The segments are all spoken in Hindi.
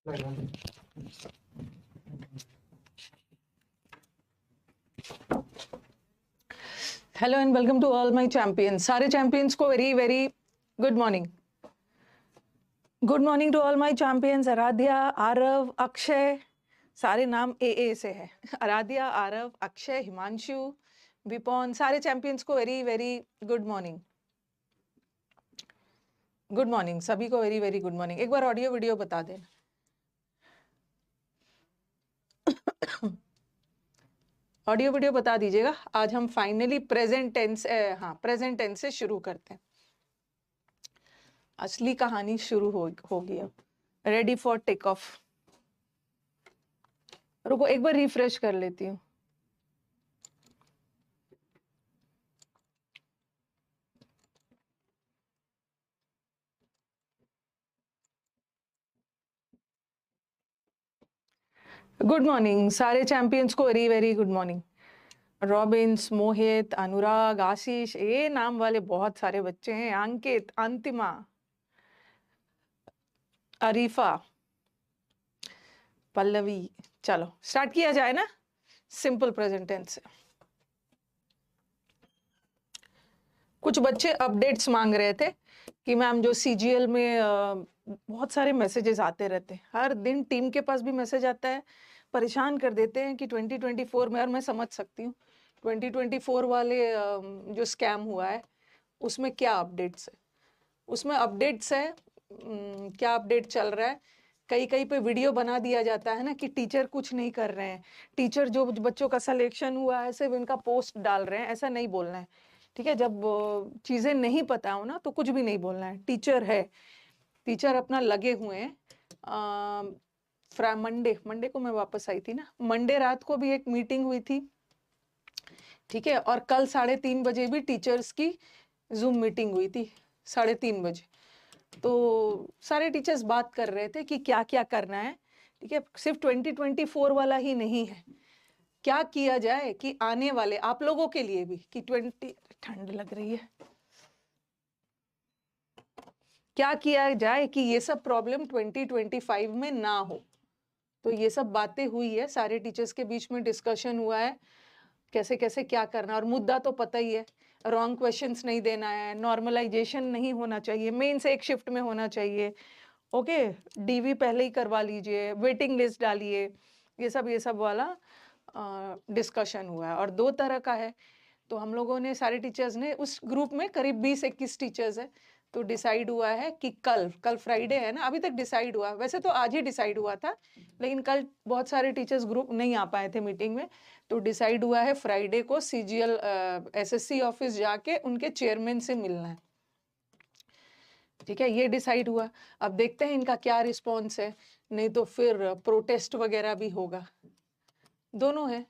Hello and welcome to all my champions. सारे चैंपियंस को very very good morning. Good morning to all my champions. Aradhya, Aarav, Akshay, सारे नाम ए से है। आराध्या, आरव, अक्षय, हिमांशु, विपौन, सारे चैंपियंस को very very good morning. Good morning सभी को, वेरी वेरी गुड मॉर्निंग। एक बार ऑडियो वीडियो बता देना। ऑडियो वीडियो बता दीजिएगा। आज हम फाइनली प्रेजेंट टेंस से शुरू करते हैं। असली कहानी शुरू होगी अब। Ready for take off. रुको एक बार रिफ्रेश कर लेती हूँ। गुड मॉर्निंग सारे चैंपियंस को, very very good morning. Robins, Mohit, Anurag, Ashish, ये नाम वाले बहुत सारे बच्चे हैं। अंकित, अंतिमा, अरीफा, पल्लवी। चलो स्टार्ट किया जाए ना सिंपल प्रेजेंट टेंस से। कुछ बच्चे अपडेट्स मांग रहे थे कि मैम जो सीजीएल में बहुत सारे मैसेजेस आते रहते हैं, हर दिन टीम के पास भी मैसेज आता है, परेशान कर देते हैं कि 2024 में। और मैं समझ सकती हूँ 2024 वाले जो स्कैम हुआ है उसमें क्या अपडेट्स है। उसमें अपडेट्स है, क्या अपडेट चल रहा है। कई कई पे वीडियो बना दिया जाता है ना कि टीचर कुछ नहीं कर रहे हैं, टीचर जो बच्चों का सिलेक्शन हुआ है सिर्फ इनका पोस्ट डाल रहे हैं। ऐसा नहीं बोलना है, ठीक है। जब चीजें नहीं पता हो ना तो कुछ भी नहीं बोलना है। टीचर है, टीचर अपना लगे हुए हैं। मंडे को मैं वापस आई थी ना, मंडे रात को भी एक मीटिंग हुई थी, ठीक है। और कल 3:30 बजे भी टीचर्स की जूम मीटिंग हुई थी, 3:30 बजे। तो सारे टीचर्स बात कर रहे थे कि क्या क्या करना है, ठीक है। सिर्फ 2024 वाला ही नहीं है, क्या किया जाए कि आने वाले आप लोगों के लिए भी कि ठंड लग रही है, क्या किया जाए कि ये सब प्रॉब्लम 2025 में ना हो। तो ये सब बातें हुई है, सारे टीचर्स के बीच में डिस्कशन हुआ है कैसे कैसे क्या करना। और मुद्दा तो पता ही है, रॉन्ग क्वेश्चंस नहीं देना है, नॉर्मलाइजेशन नहीं होना चाहिए, मेन से एक शिफ्ट में होना चाहिए, ओके। डीवी पहले ही करवा लीजिए, वेटिंग लिस्ट डालिए, ये सब वाला डिस्कशन हुआ है। और 2 तरह का है, तो हम लोगों ने, सारे टीचर्स ने, उस ग्रुप में करीब 20-21 टीचर्स है, तो डिसाइड हुआ है कि कल फ्राइडे है ना, अभी तक डिसाइड हुआ, वैसे तो आज ही डिसाइड हुआ था लेकिन कल बहुत सारे टीचर्स ग्रुप नहीं आ पाए थे मीटिंग में, तो डिसाइड हुआ है फ्राइडे को सीजीएल एसएससी ऑफिस जाके उनके चेयरमैन से मिलना है, ठीक है। ये डिसाइड हुआ। अब देखते हैं इनका क्या रिस्पॉन्स है, नहीं तो फिर प्रोटेस्ट वगैरह भी होगा। दोनों है,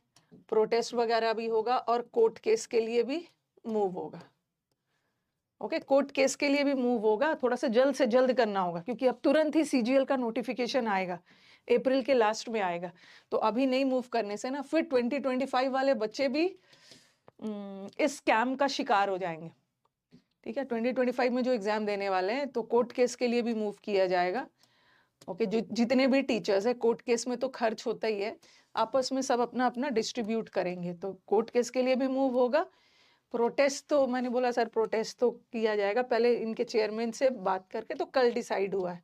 प्रोटेस्ट वगैरह भी होगा और कोर्ट केस के लिए भी मूव होगा, ओके। कोर्ट केस के लिए भी मूव होगा, थोड़ा सा जल्द से जल्द करना होगा क्योंकि अब तुरंत ही सीजीएल का नोटिफिकेशन आएगा, अप्रैल के लास्ट में आएगा। तो अभी नहीं मूव करने से ना फिर 2025 वाले बच्चे भी इस स्कैम का शिकार हो जाएंगे, ठीक है। 2025 में जो एग्जाम देने वाले हैं तो कोर्ट केस के लिए भी मूव किया जाएगा, ओके। जो जितने भी टीचर्स है, कोर्ट केस में तो खर्च होता ही है, आपस में सब अपना अपना डिस्ट्रीब्यूट करेंगे, तो कोर्ट केस के लिए भी मूव होगा। प्रोटेस्ट तो मैंने बोला सर प्रोटेस्ट तो किया जाएगा, पहले इनके चेयरमैन से बात करके, तो कल डिसाइड हुआ है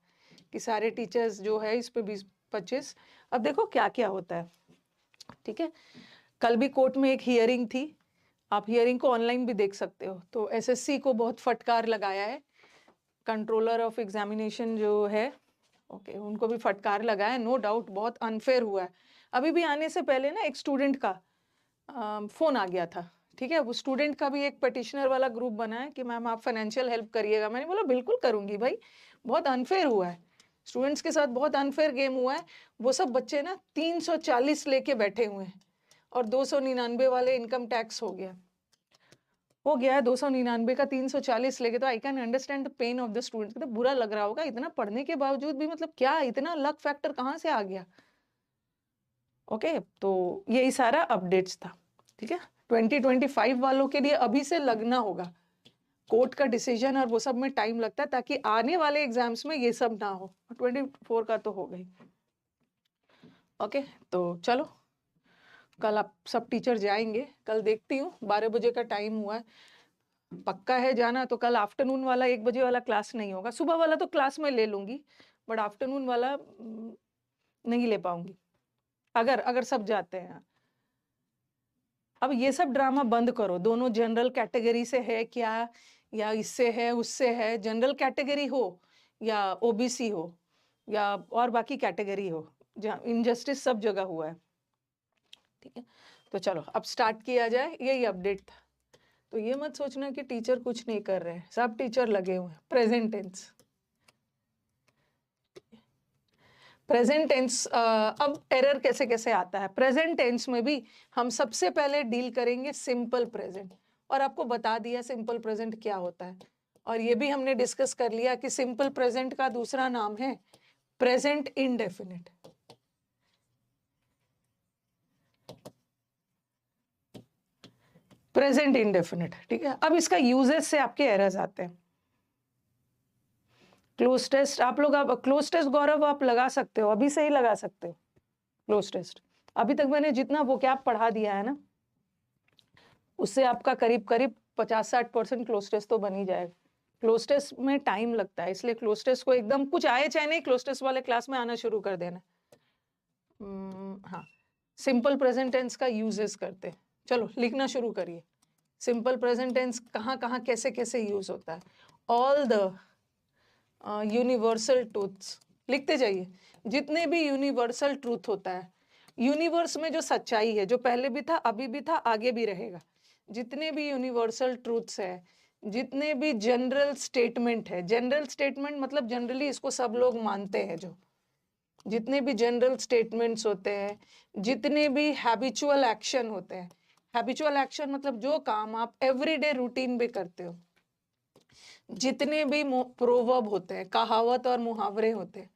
कि सारे टीचर्स जो है इस पे 20-25। अब देखो क्या क्या होता है, ठीक है। कल भी कोर्ट में एक हियरिंग थी, आप हियरिंग को ऑनलाइन भी देख सकते हो। तो एसएससी को बहुत फटकार लगाया है, कंट्रोलर ऑफ एग्जामिनेशन जो है, ओके, उनको भी फटकार लगाया, नो डाउट बहुत अनफेयर हुआ है। अभी भी आने से पहले ना एक स्टूडेंट का फोन आ गया था, ठीक है। वो स्टूडेंट का भी एक पिटिशनर वाला ग्रुप बना है कि मैम आप फाइनेंशियल हेल्प करिएगा। मैंने बोला बिल्कुल करूंगी भाई, बहुत अनफेयर हुआ है, स्टूडेंट्स के साथ बहुत अनफेयर गेम हुआ है। वो सब बच्चे ना 340 लेके बैठे हुए हैं और 299 वाले इनकम टैक्स हो गया है 299 का 340 लेके। तो I can understand the pain of the student. तो बुरा लग रहा होगा, इतना पढ़ने के बावजूद भी मतलब क्या इतना लक फैक्टर कहाँ से आ गया, ओके। तो यही सारा अपडेट्स था, ठीक है। 2025 वालों के लिए अभी से लगना होगा, कोर्ट का डिसीजन और वो सब में टाइम लगता है ताकि आने वाले एग्जाम्स में ये सब ना हो। 24 का तो हो गई, ओके, तो चलो कल आप सब टीचर जाएंगे, कल देखती हूँ 12 बजे का टाइम हुआ है, पक्का है जाना। तो कल आफ्टरनून वाला 1 बजे वाला क्लास नहीं होगा, सुबह वाला तो क्लास में ले लूंगी, बट आफ्टरनून वाला नहीं ले पाऊंगी अगर अगर सब जाते हैं। अब ये सब ड्रामा बंद करो, दोनों जनरल कैटेगरी से है क्या, या इससे है उससे है, जनरल कैटेगरी हो या ओबीसी हो या और बाकी कैटेगरी हो, जहाँ इनजस्टिस सब जगह हुआ है। ठीक है, तो चलो अब स्टार्ट किया जाए, यही अपडेट था। तो ये मत सोचना कि टीचर कुछ नहीं कर रहे हैं, सब टीचर लगे हुए हैं। प्रेजेंट टेंस, प्रेजेंट टेंस अब एरर कैसे कैसे आता है प्रेजेंट टेंस में भी। हम सबसे पहले डील करेंगे सिंपल प्रेजेंट, और आपको बता दिया सिंपल प्रेजेंट क्या होता है, और ये भी हमने डिस्कस कर लिया कि सिंपल प्रेजेंट का दूसरा नाम है प्रेजेंट इंडेफिनिट। प्रेजेंट इंडेफिनिट, ठीक है। अब इसका यूजेस से आपके एरर्स आते हैं। क्लोज टेस्ट आप लोग, आप क्लोज टेस्ट गौरव आप लगा सकते हो, अभी से ही लगा सकते हो क्लोज टेस्ट। अभी तक मैंने जितना वोकैब पढ़ा दिया है ना, उससे आपका करीब करीब 50-60% क्लोज टेस्ट तो बन ही जाएगा। क्लोज टेस्ट में टाइम लगता है, इसलिए क्लोज टेस्ट को एकदम कुछ आए चाहे नहीं, क्लोज टेस्ट वाले क्लास में आना शुरू कर देना। हाँ, सिंपल प्रेजेंट टेंस का यूजेस करते हैं। चलो लिखना शुरू करिए। सिंपल प्रेजेंट टेंस कहाँ कहाँ कैसे कैसे यूज होता है। ऑल द यूनिवर्सल ट्रूथ्स, लिखते जाइए। जितने भी यूनिवर्सल ट्रूथ होता है, यूनिवर्स में जो सच्चाई है, जो पहले भी था अभी भी था आगे भी रहेगा, जितने भी यूनिवर्सल ट्रूथ्स है, जितने भी जनरल स्टेटमेंट है, जनरल स्टेटमेंट मतलब जनरली इसको सब लोग मानते हैं, जो जितने भी जनरल स्टेटमेंट्स होते हैं, जितने भी हैबिचुअल एक्शन होते हैं, हैबिचुअल एक्शन मतलब जो काम आप एवरीडे रूटीन में करते हो, जितने भी प्रोवर्ब होते हैं, कहावत और मुहावरे होते हैं,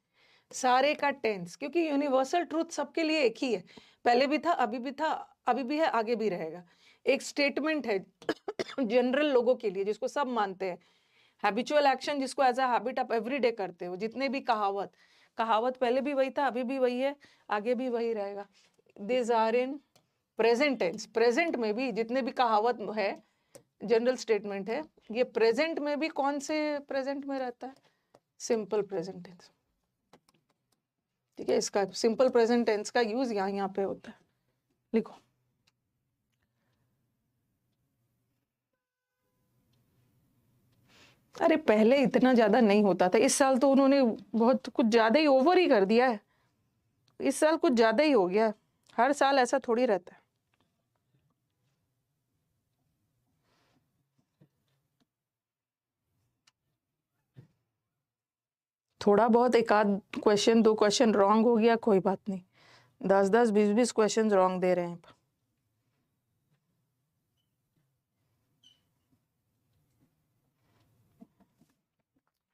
सारे का टेंस, क्योंकि यूनिवर्सल ट्रूथ सबके लिए एक ही है, पहले भी था अभी भी है आगे भी रहेगा। एक स्टेटमेंट है जनरल लोगों के लिए जिसको सब मानते हैं, हैबिचुअल एक्शन जिसको एज अ हैबिट आप एवरीडे करते हो, जितने भी कहावत, कहावत पहले भी वही था अभी भी वही है आगे भी वही रहेगा। This are in present tense. Present में भी जितने भी कहावत है, जनरल स्टेटमेंट है, ये प्रेजेंट में भी कौन से प्रेजेंट में रहता है, सिंपल प्रेजेंट टेंस। ठीक है, इसका सिंपल प्रेजेंट टेंस का यूज यहाँ पे होता है। लिखो, अरे पहले इतना ज्यादा नहीं होता था, इस साल तो उन्होंने बहुत कुछ ज्यादा ही ओवर ही कर दिया है, इस साल कुछ ज्यादा ही हो गया, हर साल ऐसा थोड़ी रहता है। थोड़ा बहुत एक आध क्वेश्चन 2 क्वेश्चन रॉन्ग हो गया कोई बात नहीं, 10-10 20-20 क्वेश्चन रॉन्ग दे रहे हैं।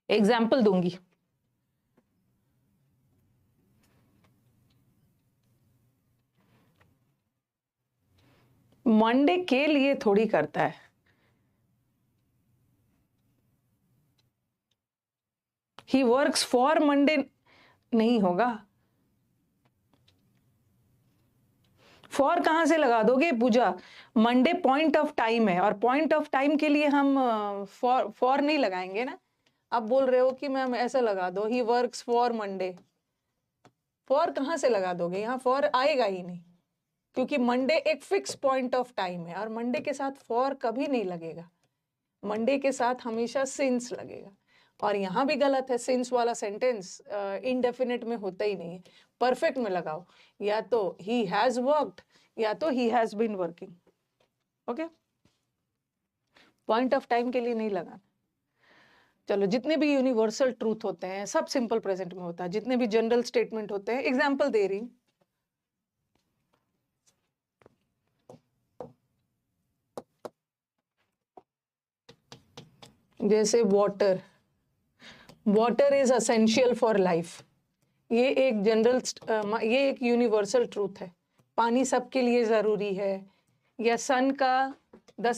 एग्जाम्पल दूंगी, मंडे के लिए थोड़ी करता है, ही वर्क्स फॉर मंडे नहीं होगा। फॉर कहां से लगा दोगे पूजा, मंडे पॉइंट ऑफ टाइम है, और पॉइंट ऑफ टाइम के लिए हम फॉर नहीं लगाएंगे ना। आप बोल रहे हो कि मैम ऐसा लगा दो, he works for Monday, for कहां से लगा दोगे, यहाँ फॉर आएगा ही नहीं, क्योंकि मंडे एक फिक्स पॉइंट ऑफ टाइम है, और मंडे के साथ फॉर कभी नहीं लगेगा, मंडे के साथ हमेशा सिंस लगेगा। और यहाँ भी गलत है, सिंस वाला सेंटेंस इनडेफिनिट में होता ही नहीं है, परफेक्ट में लगाओ, या तो ही हैज वर्कड या तो ही has been working. Okay, point of time के लिए नहीं लगाना। चलो, जितने भी यूनिवर्सल ट्रूथ होते हैं सब सिंपल प्रेजेंट में होता है, जितने भी जनरल स्टेटमेंट होते हैं, एग्जाम्पल दे रही हूं, जैसे water, water is essential for life, ये एक जनरल ये एक यूनिवर्सल ट्रूथ है, पानी सबके लिए जरूरी है। या सन का, the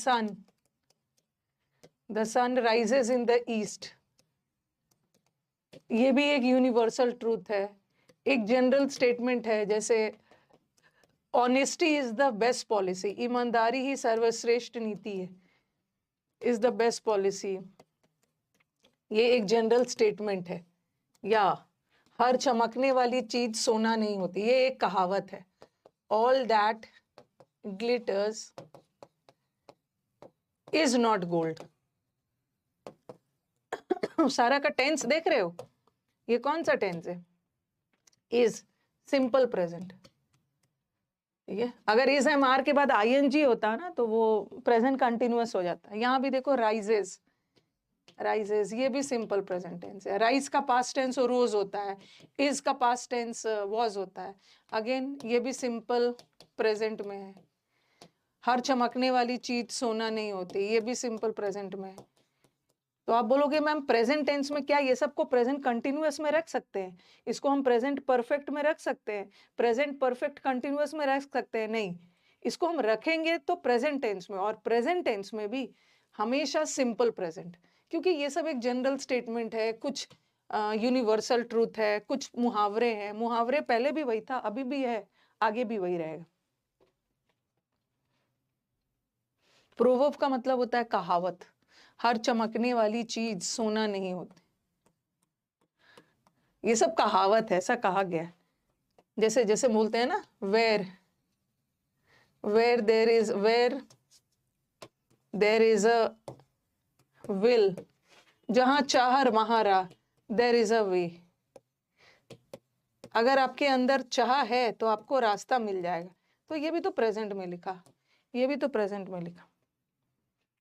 sun rises in the east, ये भी एक यूनिवर्सल ट्रूथ है। एक जनरल स्टेटमेंट है, जैसे honesty is the best policy, ईमानदारी ही सर्वश्रेष्ठ नीति है, इज द बेस्ट पॉलिसी, ये एक जनरल स्टेटमेंट है। या हर चमकने वाली चीज सोना नहीं होती, ये एक कहावत है। All that glitters is not gold. सारा का टेंस देख रहे हो, ये कौन सा टेंस है? Is, simple present. ठीक है, अगर इज एम आर के बाद आईएनजी होता ना तो वो प्रेजेंट कंटिन्यूअस हो जाता है। यहाँ भी देखो राइजेस, राइजेस, ये भी सिंपल प्रेजेंट टेंस है। राइज का पास्ट टेंस रोज होता है, इज का पास्ट टेंस वॉज होता है। अगेन ये भी सिंपल प्रेजेंट में है। हर चमकने वाली चीज सोना नहीं होती, ये भी सिंपल प्रेजेंट में है। तो आप बोलोगे मैम प्रेजेंट टेंस में क्या ये सबको प्रेजेंट कंटिन्यूअस में रख सकते हैं? इसको हम प्रेजेंट परफेक्ट में रख सकते हैं, प्रेजेंट परफेक्ट कंटिन्यूअस में रख सकते हैं? नहीं, इसको हम रखेंगे तो प्रेजेंट टेंस में, और प्रेजेंट टेंस में भी हमेशा सिंपल प्रेजेंट, क्योंकि ये सब एक जनरल स्टेटमेंट है, कुछ यूनिवर्सल ट्रूथ है, कुछ मुहावरे हैं। मुहावरे पहले भी वही था, अभी भी है, आगे भी वही रहेगा। प्रोवर्ब का मतलब होता है कहावत। हर चमकने वाली चीज सोना नहीं होती, ये सब कहावत है, ऐसा कहा गया है। जैसे जैसे बोलते हैं ना, where there is a will, जहां चाह वहां राह, देर इज अ वे। अगर आपके अंदर चाह है तो आपको रास्ता मिल जाएगा। तो ये भी तो प्रेजेंट में लिखा, ये भी तो प्रेजेंट में लिखा।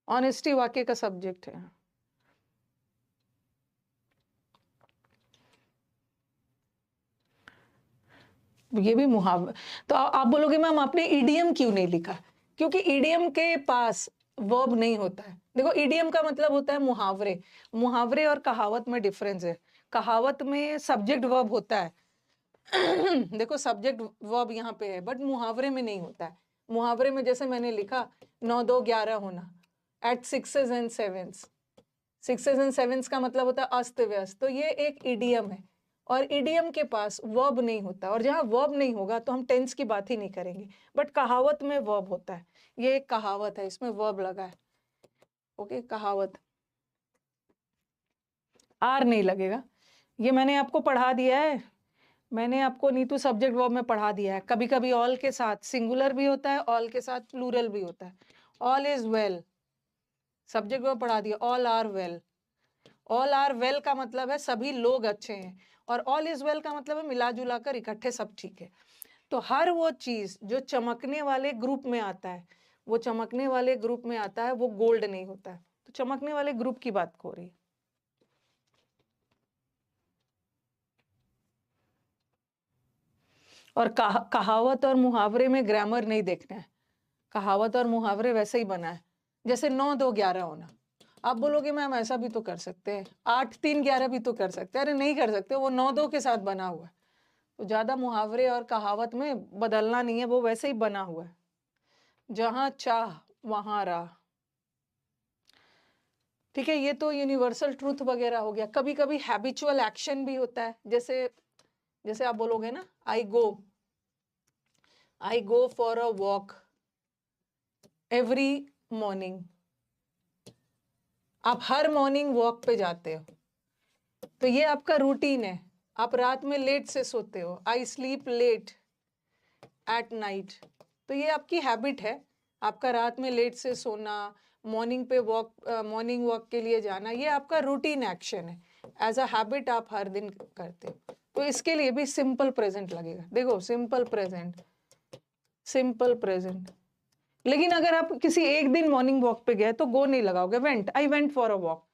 ऑनेस्टी वाक्य का सब्जेक्ट है। ये भी मुहावरा। तो आप बोलोगे मैम आपने ईडीएम क्यों नहीं लिखा? क्योंकि ईडीएम के पास वर्ब नहीं होता है। देखो ईडीएम का मतलब होता है मुहावरे। मुहावरे और कहावत में डिफरेंस है। कहावत में सब्जेक्ट वर्ब होता है देखो सब्जेक्ट वर्ब यहाँ पे है, बट मुहावरे में नहीं होता है। मुहावरे में जैसे मैंने लिखा 9 2 11 होना, eight 6s and 7s। 6s and 7s का मतलब होता है अस्त व्यस्त। तो ये एक ईडीएम है, और ईडीएम के पास वर्ब नहीं होता, और जहां वर्ब नहीं होगा तो हम टेंस की बात ही नहीं करेंगे। बट कहावत में वर्ब होता है, ये एक कहावत है, इसमें वर्ब लगा है। ओके, कहावत आर नहीं लगेगा। ये मैंने आपको पढ़ा दिया है, मैंने आपको नीतू सब्जेक्ट वर्ब में पढ़ा दिया है। कभी कभी ऑल के साथ सिंगुलर भी होता है, ऑल के साथ प्लूरल भी होता है। All is well, subject verb पढ़ा दिया, all are well. All are well का मतलब है सभी लोग अच्छे हैं, और ऑल इज वेल का मतलब है मिला जुला कर इकट्ठे सब ठीक है। तो हर वो चीज जो चमकने वाले ग्रुप में आता है, वो चमकने वाले ग्रुप में आता है, वो गोल्ड नहीं होता है। तो चमकने वाले ग्रुप की बात हो रही है। और कहावत और मुहावरे में ग्रामर नहीं देखना है। कहावत और मुहावरे वैसे ही बना है, जैसे 9 2 11 होना। आप बोलोगे मैम ऐसा भी तो कर सकते हैं, 8 3 11 भी तो कर सकते हैं। अरे नहीं कर सकते, वो 9 2 के साथ बना हुआ है। तो ज्यादा मुहावरे और कहावत में बदलना नहीं है, वो वैसे ही बना हुआ है। जहां चाह वहां राह। ठीक है, ये तो यूनिवर्सल ट्रूथ वगैरह हो गया। कभी कभी हैबिचुअल एक्शन भी होता है, जैसे जैसे आप बोलोगे ना, I go for a walk every morning. आप हर मॉर्निंग वॉक पे जाते हो, तो ये आपका रूटीन है। आप रात में लेट से सोते हो, I sleep late at night. तो ये आपकी हैबिट है, आपका रात में लेट से सोना, मॉर्निंग वॉक के लिए जाना, ये आपका रूटीन एक्शन है। एज अ हैबिट आप हर दिन करते हो। तो इसके लिए भी सिंपल प्रेजेंट लगेगा। देखो सिंपल प्रेजेंट, सिंपल प्रेजेंट। लेकिन अगर आप किसी एक दिन मॉर्निंग वॉक पे गए तो गो नहीं लगाओगे, went, I went for a walk.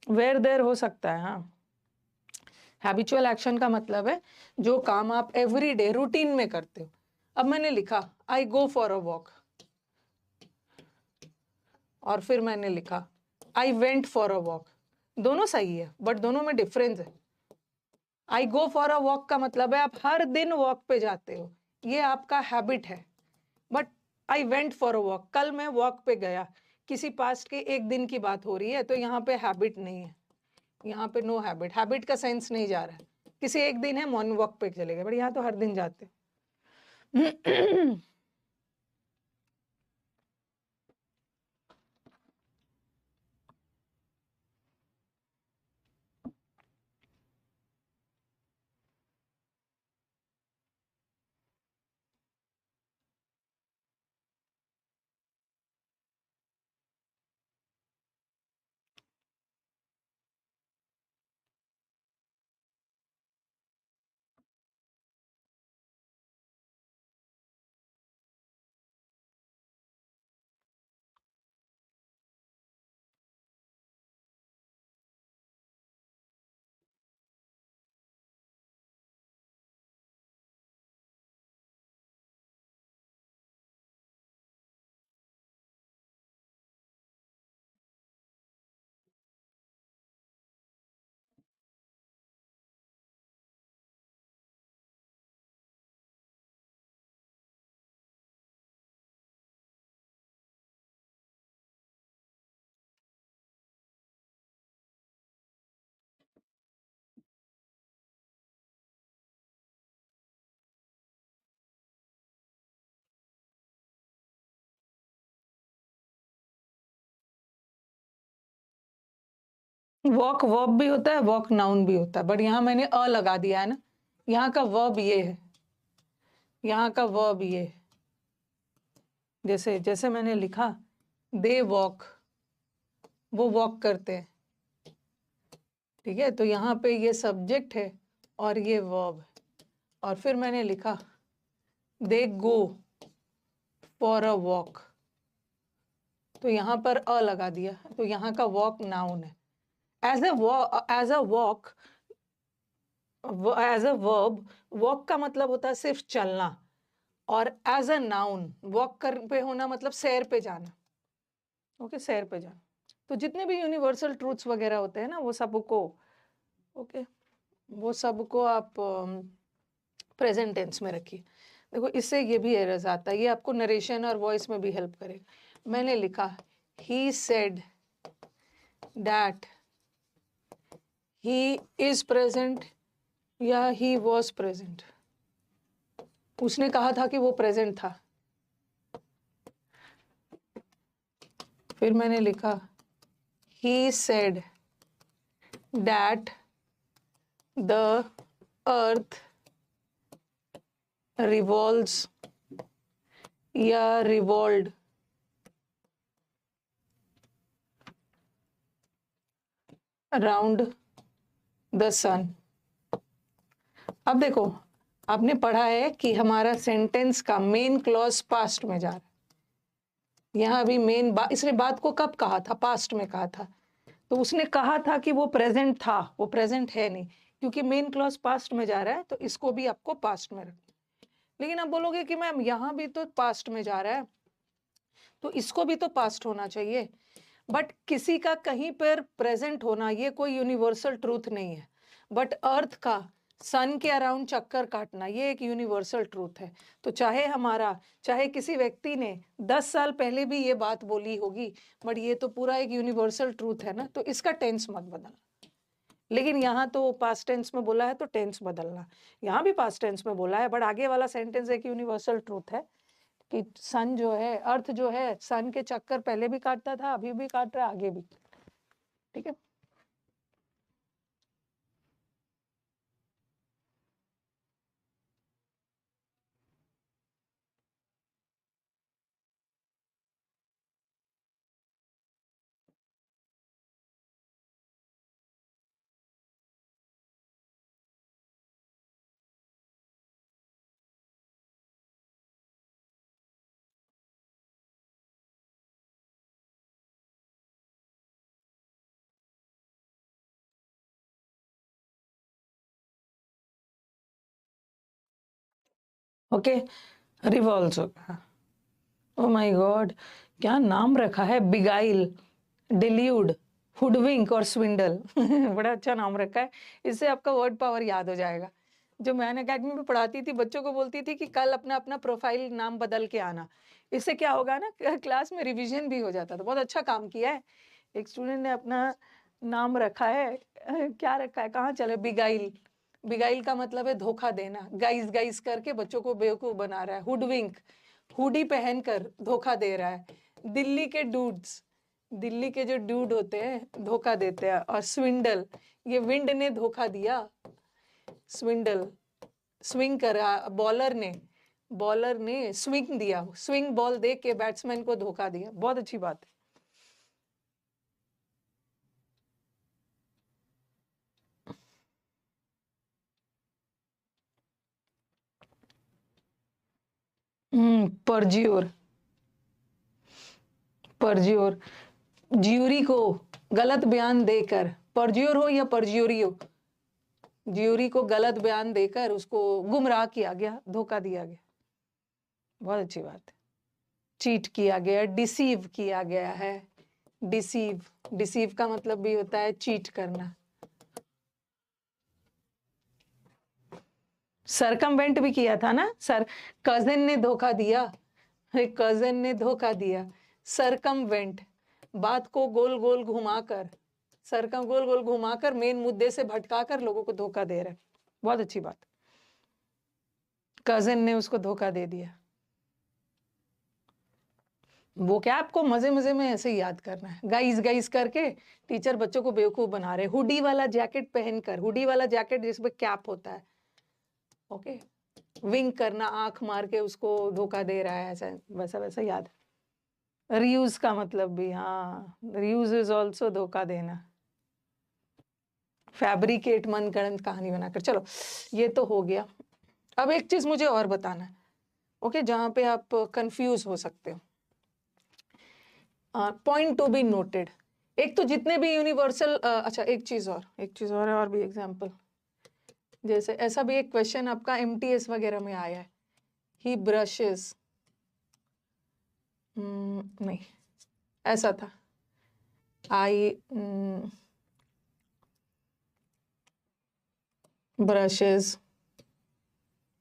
Where there हो सकता है। हाँ, हैबिचुअल एक्शन का मतलब है जो काम आप एवरी डे रूटीन में करते हो। अब मैंने लिखा आई गो फॉर अ वॉक, और फिर मैंने लिखा आई वेंट फॉर अ वॉक। दोनों सही है, बट दोनों में डिफरेंस है। आई गो फॉर अ वॉक का मतलब है आप हर दिन वॉक पे जाते हो, ये आपका हैबिट है। But I went for a walk, कल मैं वॉक पे गया, किसी पास्ट के एक दिन की बात हो रही है, तो यहाँ पे हैबिट नहीं है। यहाँ पे नो हैबिट, हैबिट का सेंस नहीं जा रहा है। किसी एक दिन है मॉर्निंग वॉक पे चले गए, बट यहाँ तो हर दिन जाते हैं। वॉक वर्ब भी होता है, वॉक नाउन भी होता है, बट यहाँ मैंने अ लगा दिया है ना। यहाँ का वर्ब ये है, यहाँ का वर्ब ये है। जैसे जैसे मैंने लिखा दे वॉक, वो वॉक करते हैं, ठीक है। तो यहाँ पे ये सब्जेक्ट है और ये वर्ब है, और फिर मैंने लिखा दे गो फॉर अ वॉक, तो यहाँ पर अ लगा दिया, तो यहाँ का वॉक नाउन है। As a walk, as a verb, walk का मतलब होता है सिर्फ चलना, और एज अ नाउन वॉक कर पे होना मतलब सैर पे जाना। ओके, सैर पे जाना। तो जितने भी यूनिवर्सल ट्रूथ्स वगैरह होते हैं ना, वो सबको, ओके, वो सबको आप प्रेजेंट टेंस में रखिए। देखो इससे ये भी एरर्स आता है, ये आपको नरेशन और वॉइस में भी हेल्प करेगा। मैंने लिखा he said that he is present या ही वॉज प्रेजेंट। उसने कहा था कि वो प्रेजेंट था। फिर मैंने लिखा he said that the earth revolves या रिवॉल्व्ड अराउंड द सन। अब देखो, आपने पढ़ा है कि हमारा सेंटेंस का मेन क्लॉज पास्ट में जा रहा है। यहाँ अभी मेन इसने बात को कब कहा था? पास्ट में कहा था। तो उसने कहा था कि वो प्रेजेंट था, वो प्रेजेंट है नहीं, क्योंकि मेन क्लॉज पास्ट में जा रहा है, तो इसको भी आपको पास्ट में रखना। लेकिन आप बोलोगे कि मैम यहाँ भी तो पास्ट में जा रहा है, तो इसको भी तो पास्ट होना चाहिए। बट किसी का कहीं पर प्रेजेंट होना ये कोई यूनिवर्सल ट्रूथ नहीं है, बट अर्थ का सन के अराउंड चक्कर काटना ये एक यूनिवर्सल ट्रूथ है। तो चाहे किसी व्यक्ति ने 10 साल पहले भी ये बात बोली होगी, बट ये तो पूरा एक यूनिवर्सल ट्रूथ है ना, तो इसका टेंस मत बदलना। लेकिन यहाँ तो पास्ट टेंस में बोला है तो टेंस बदलना। यहाँ भी पास्ट टेंस में बोला है, बट आगे वाला सेंटेंस एक यूनिवर्सल ट्रूथ है कि सन जो है, अर्थ जो है, सन के चक्कर पहले भी काटता था, अभी भी काट रहा है, आगे भी। ठीक है। ओके, रिवॉल्व्स होगा। ओ माय गॉड, क्या नाम रखा है, बिगाइल, डिल्यूड, हुडविंक और स्विंडल। बड़ा अच्छा नाम रखा है, इससे आपका वर्ड पावर याद हो जाएगा। जो मैं अकेडमी में पढ़ाती थी, बच्चों को बोलती थी कि कल अपना अपना प्रोफाइल नाम बदल के आना। इससे क्या होगा ना, क्लास में रिवीजन भी हो जाता था। बहुत अच्छा काम किया है। एक स्टूडेंट ने अपना नाम रखा है क्या रखा है, कहाँ चले, बिगाइल। बिगाइल का मतलब है धोखा देना, गाइस गाइस करके बच्चों को बेवकूफ बना रहा है। हुडविंक, हुडी पहनकर धोखा दे रहा है। दिल्ली के डूड्स, दिल्ली के जो डूड होते हैं धोखा देते हैं। और स्विंडल, ये विंड ने धोखा दिया। स्विंडल, स्विंग करा, बॉलर ने स्विंग दिया, स्विंग बॉल दे के बैट्समैन को धोखा दिया। बहुत अच्छी बात है। परज्यूर, परज्यूर, ज्यूरी को गलत बयान देकर, परज्यूर हो या परज्यूरी हो, ज्यूरी को गलत बयान देकर उसको गुमराह किया गया, धोखा दिया गया। बहुत अच्छी बात है। चीट किया गया, डिसीव किया गया है। डिसीव, डिसीव का मतलब भी होता है चीट करना। सरकमवेंट भी किया था ना सर, कजिन ने धोखा दिया, कजिन ने धोखा दिया। सरकमवेंट, बात को गोल गोल घुमाकर, सरकम गोल गोल घुमाकर मेन मुद्दे से भटकाकर लोगों को धोखा दे रहे। बहुत अच्छी बात, कजिन ने उसको धोखा दे दिया। वो क्या आपको मजे मजे में ऐसे ही याद करना है, गाइस गाइस करके टीचर बच्चों को बेवकूफ बना रहे। हुडी वाला जैकेट पहनकर, हुडी वाला जैकेट जिसमें कैप होता है, ओके, विंक करना, आंख मार के उसको धोखा दे रहा है, ऐसा वैसा वैसा याद। रियूज का मतलब भी, हाँ, रियूज इज ऑल्सो धोखा देना। फैब्रिकेट, मन गढ़ंत कहानी बनाकर। चलो ये तो हो गया। अब एक चीज मुझे और बताना है, ओके, जहां पे आप कंफ्यूज हो सकते हो। पॉइंट टू बी नोटेड, एक तो जितने भी यूनिवर्सल, अच्छा एक चीज और है, और भी एग्जांपल। जैसे ऐसा भी एक क्वेश्चन आपका एमटीएस वगैरह में आया है, ही ब्रशेस, नहीं ऐसा था, I brushes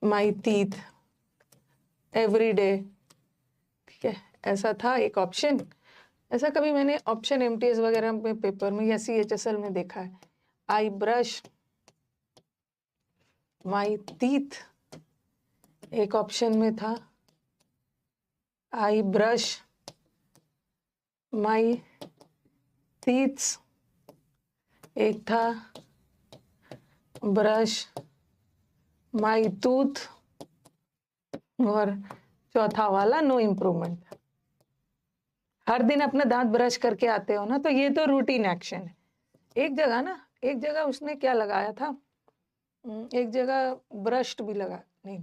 my teeth every day, ठीक है, ऐसा था एक ऑप्शन। ऐसा कभी मैंने ऑप्शन एमटीएस वगैरह में पेपर में या सीएचएसएल में देखा है, आई ब्रश माई टीथ। एक ऑप्शन में था आई ब्रश माई टीथ्स, एक था ब्रश माई टूथ, और चौथा वाला नो इम्प्रूवमेंट। हर दिन अपना दांत ब्रश करके आते हो ना, तो ये तो रूटीन एक्शन है। एक जगह उसने क्या लगाया था, एक जगह ब्रश्ड भी लगा, नहीं,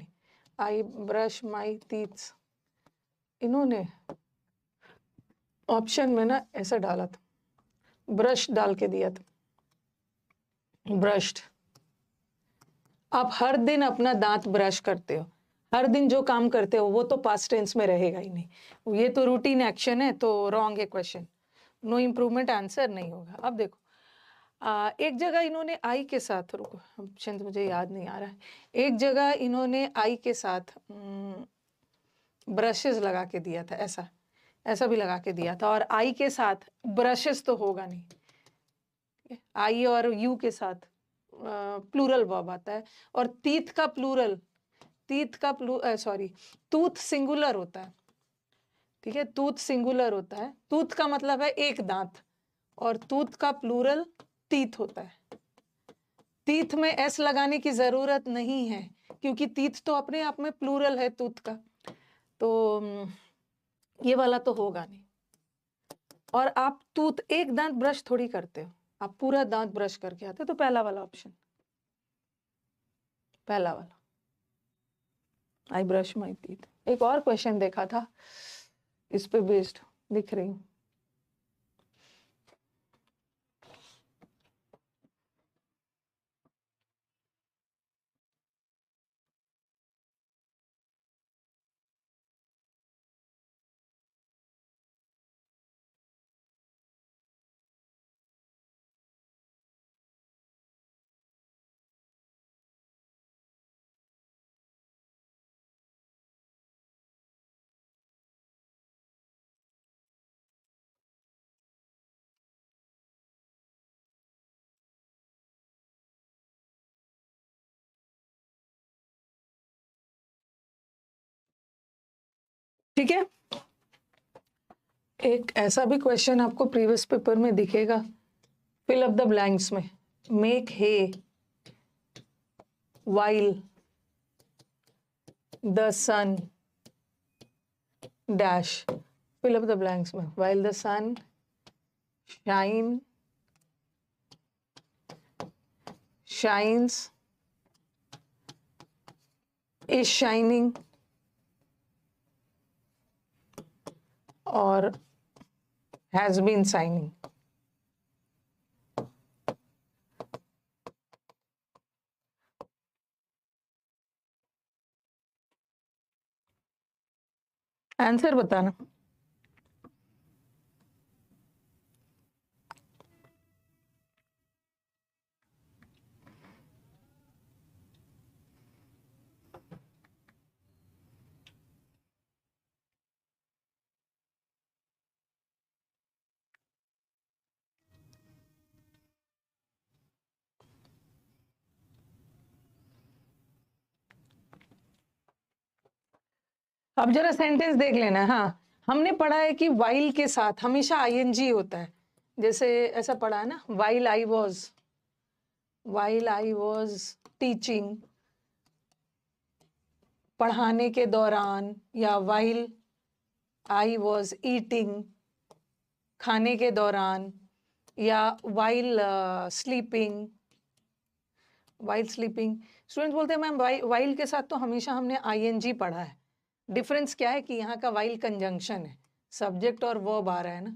आई ब्रश माई टीथ्स, इन्होंने ऑप्शन में ना ऐसा डाला था, ब्रश डाल के दिया था, ब्रश्ड। आप हर दिन अपना दांत ब्रश करते हो, हर दिन जो काम करते हो वो तो पास्ट टेंस में रहेगा ही नहीं, ये तो रूटीन एक्शन है, तो रॉन्ग है क्वेश्चन, नो इम्प्रूवमेंट आंसर नहीं होगा। अब देखो, एक जगह इन्होंने आई के साथ, रुको ऑप्शन मुझे याद नहीं आ रहा है, एक जगह इन्होंने आई के साथ ब्रशेस लगा के दिया था, ऐसा भी लगा के दिया था, और आई के साथ ब्रशेस तो होगा नहीं, आई और यू के साथ प्लूरल वर्ब आता है, और टीथ का प्लूरल, सॉरी, टूथ सिंगुलर होता है, ठीक है, टूथ सिंगुलर होता है, टूथ का मतलब है एक दांत, और टूथ का प्लूरल टीथ होता है। टीथ में एस लगाने की जरूरत नहीं है, क्योंकि टीथ तो अपने आप में प्लूरल है टूथ का, तो ये वाला तो होगा नहीं। और आप टूथ एक दांत ब्रश थोड़ी करते हो, आप पूरा दांत ब्रश करके आते हो, तो पहला वाला ऑप्शन, पहला वाला, आई ब्रश माई टीथ। एक और क्वेश्चन देखा था, इस पे बेस्ड लिख रही हूँ। ठीक है, एक ऐसा भी क्वेश्चन आपको प्रीवियस पेपर में दिखेगा, फिल अप द ब्लैंक्स में, make hay while the sun dash, fill up the blanks में, while the sun shines, is shining or has been shining. Answer बताना। अब जरा सेंटेंस देख लेना। हाँ, हमने पढ़ा है कि while के साथ हमेशा ing होता है, जैसे ऐसा पढ़ा है ना, while I was teaching, पढ़ाने के दौरान, या while I was eating, खाने के दौरान, या while sleeping, स्टूडेंट बोलते हैं मैम while के साथ तो हमेशा हमने ing पढ़ा है, डिफरेंस क्या है कि यहाँ का while कंजंक्शन है, सब्जेक्ट और वर्ब आ रहा है ना,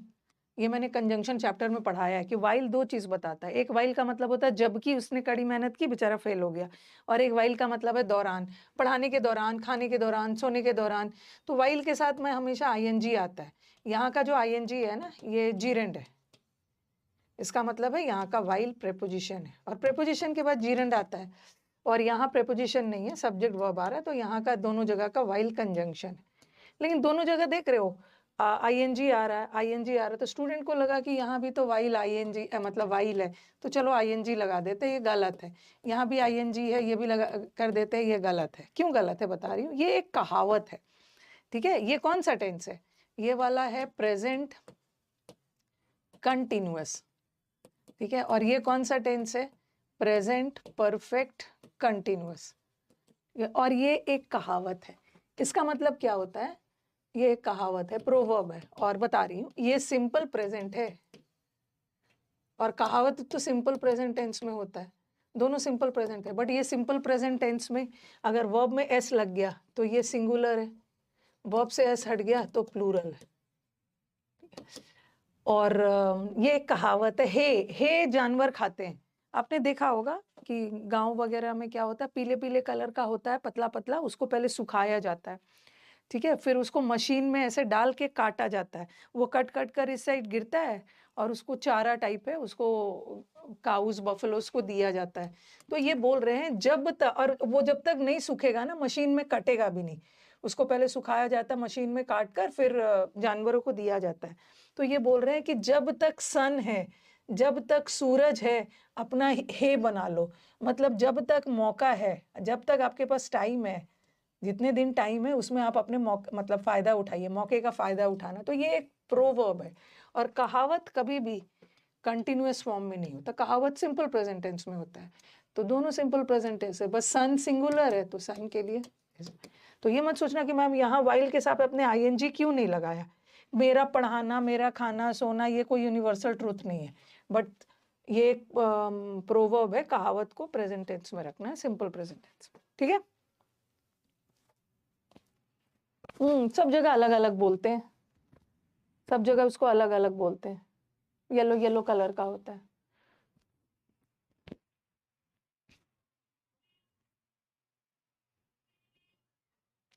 ये मैंने कंजंक्शन चैप्टर में पढ़ाया है कि while दो चीज बताता है, एक while का मतलब होता है जबकि उसने कड़ी मेहनत की, बेचारा फेल हो गया, और एक while का मतलब है दौरान, पढ़ाने के दौरान, खाने के दौरान, सोने के दौरान, तो while के साथ में हमेशा ing आता है। यहाँ का जो ing है ना, ये जीरेंड है, इसका मतलब है यहाँ का while प्रेपोजिशन है, और प्रेपोजिशन के बाद जीरेंड आता है, और यहाँ प्रेपोजिशन नहीं है, सब्जेक्ट वर्ब आ रहा है, तो यहाँ का दोनों जगह का while कंजंक्शन है। लेकिन दोनों जगह देख रहे हो ing आ रहा है, तो स्टूडेंट को लगा कि यहाँ भी तो while ing मतलब while है, तो चलो ing लगा देते हैं, ये गलत है। यहाँ भी ing है, ये भी लगा कर देते हैं, ये गलत है। क्यों गलत है बता रही हूँ, ये एक कहावत है, ठीक है। ये कौन सा टेंस है, ये वाला है प्रेजेंट कंटिन्यूअस, ठीक है, और ये कौन सा टेंस है, प्रेजेंट परफेक्ट कंटिन्यूअस, और ये एक कहावत है। इसका मतलब क्या होता है, ये एक कहावत है, प्रोवर्ब है, और बता रही हूँ ये सिंपल प्रेजेंट है, और कहावत तो सिंपल प्रेजेंट टेंस में होता है, दोनों सिंपल प्रेजेंट है, बट ये सिंपल प्रेजेंट टेंस में अगर वर्ब में एस लग गया तो ये सिंगुलर है, वर्ब से एस हट गया तो प्लूरल है। और ये एक कहावत है, हे जानवर खाते हैं, आपने देखा होगा कि गांव वगैरह में क्या होता है, पीले पीले कलर का होता है, पतला पतला, उसको पहले सुखाया जाता है, ठीक है, फिर उसको मशीन में ऐसे डाल के काटा जाता है, वो कट कट कर इस साइड गिरता है, और उसको चारा टाइप है, उसको काउस बफलोस को दिया जाता है। तो ये बोल रहे हैं जब तक, और वो जब तक नहीं सूखेगा ना, मशीन में कटेगा भी नहीं, उसको पहले सुखाया जाता है, मशीन में काट कर फिर जानवरों को दिया जाता है। तो ये बोल रहे हैं कि जब तक सन है, जब तक सूरज है, अपना हे बना लो, मतलब जब तक मौका है, जब तक आपके पास टाइम है, जितने दिन टाइम है उसमें आप अपने मतलब फायदा उठाइए, मौके का फायदा उठाना। तो ये एक प्रोवर्ब है, और कहावत कभी भी कंटिन्यूअस फॉर्म में नहीं होता, कहावत सिंपल प्रेजेंट टेंस में होता है। तो दोनों सिंपल प्रेजेंट टेंस है, बस सन सिंगुलर है तो सन के लिए। तो ये मत सोचना कि मैम यहाँ वाइल के साथ अपने ing क्यों नहीं लगाया, मेरा पढ़ाना, मेरा खाना सोना, ये कोई यूनिवर्सल ट्रूथ नहीं है, बट ये एक प्रोवर्ब है, कहावत को प्रेजेंट टेंस में रखना है, सिंपल प्रेजेंट टेंस, ठीक है। सब जगह अलग अलग बोलते हैं, सब जगह उसको अलग अलग बोलते हैं, येलो येलो कलर का होता है।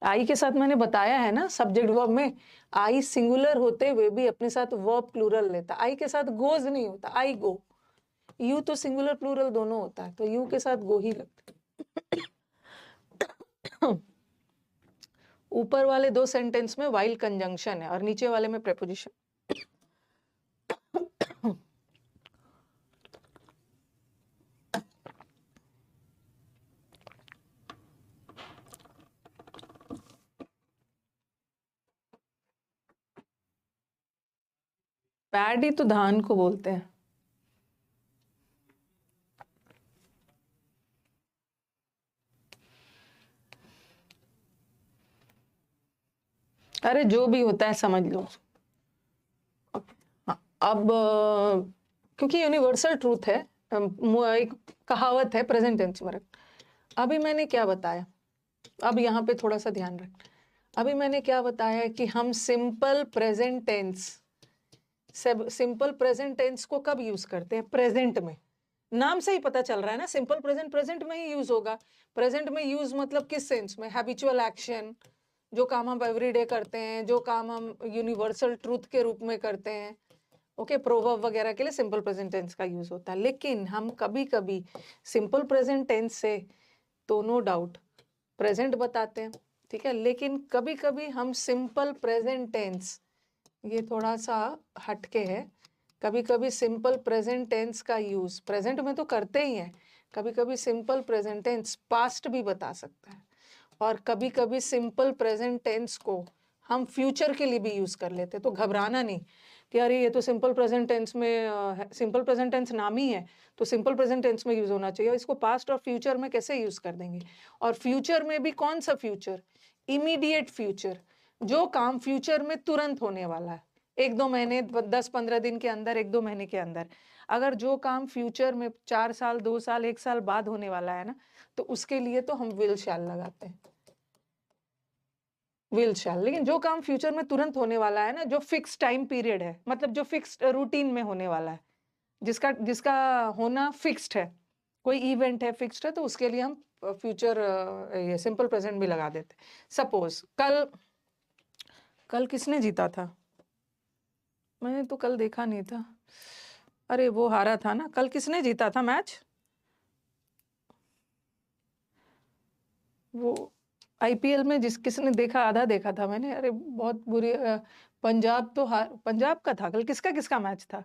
आई के साथ मैंने बताया है ना, सब्जेक्ट वर्ब में आई सिंगुलर होते हुए भी अपने साथ वर्ब प्लूरल लेता, आई के साथ गोज नहीं होता, आई गो। यू तो सिंगुलर प्लूरल दोनों होता है, तो यू के साथ गो ही लगता है। ऊपर वाले दो सेंटेंस में वाइल कंजंक्शन है, और नीचे वाले में प्रेपोजिशन। पैडी तो धान को बोलते हैं। अरे जो भी होता है समझ लो। हाँ, अब क्योंकि यूनिवर्सल ट्रूथ है, एक कहावत है प्रेजेंट टेंस में। अभी मैंने क्या बताया, अब यहाँ पे थोड़ा सा ध्यान रखना। अभी मैंने क्या बताया कि हम सिंपल प्रेजेंट टेंस को कब यूज करते हैं? प्रेजेंट में। नाम से ही पता चल रहा है ना, सिंपल प्रेजेंट प्रेजेंट में ही यूज होगा। प्रेजेंट में यूज मतलब किस सेंस में? हैबिचुअल एक्शन, जो काम हम एवरीडे करते हैं, जो काम हम यूनिवर्सल ट्रूथ के रूप में करते हैं, ओके, प्रोवर्ब वगैरह के लिए सिंपल प्रेजेंट टेंस का यूज होता है। लेकिन हम कभी कभी सिंपल प्रेजेंट टेंस से तो नो डाउट प्रेजेंट बताते हैं, ठीक है, लेकिन कभी कभी हम सिंपल प्रेजेंट टेंस, ये थोड़ा सा हटके है, कभी कभी सिंपल प्रेजेंट टेंस का यूज प्रेजेंट में तो करते ही हैं, कभी कभी सिंपल प्रेजेंट टेंस पास्ट भी बता सकता है, और कभी कभी सिंपल प्रेजेंट टेंस को हम फ्यूचर के लिए भी यूज कर लेते हैं। तो घबराना नहीं कि अरे ये तो सिंपल प्रेजेंट टेंस में, सिंपल प्रेजेंट टेंस नाम ही है तो सिंपल प्रेजेंट टेंस में यूज होना चाहिए, इसको पास्ट और फ्यूचर में कैसे यूज कर देंगे? और फ्यूचर में भी कौन सा फ्यूचर? इमीडिएट फ्यूचर, जो काम फ्यूचर में तुरंत होने वाला है, 1-2 महीने, 10-15 दिन के अंदर, 1-2 महीने के अंदर। अगर जो काम फ्यूचर में 4 साल, 2 साल, 1 साल बाद होने वाला है ना, तो उसके लिए तो हम विल शैल लगाते हैं, विल शैल। लेकिन जो काम फ्यूचर में तुरंत होने वाला है ना, जो फिक्स टाइम पीरियड है, मतलब जो फिक्स रूटीन में होने वाला है, जिसका जिसका होना फिक्स्ड है, कोई इवेंट है फिक्स्ड है, तो उसके लिए हम फ्यूचर ये सिंपल प्रेजेंट भी लगा देते हैं। सपोज कल किसने जीता था? मैंने तो कल देखा नहीं था। अरे वो हारा था ना, कल किसने जीता था मैच? वो आईपीएल में किसने देखा? आधा देखा था मैंने। अरे बहुत बुरी, पंजाब तो पंजाब का था कल। किसका किसका मैच था?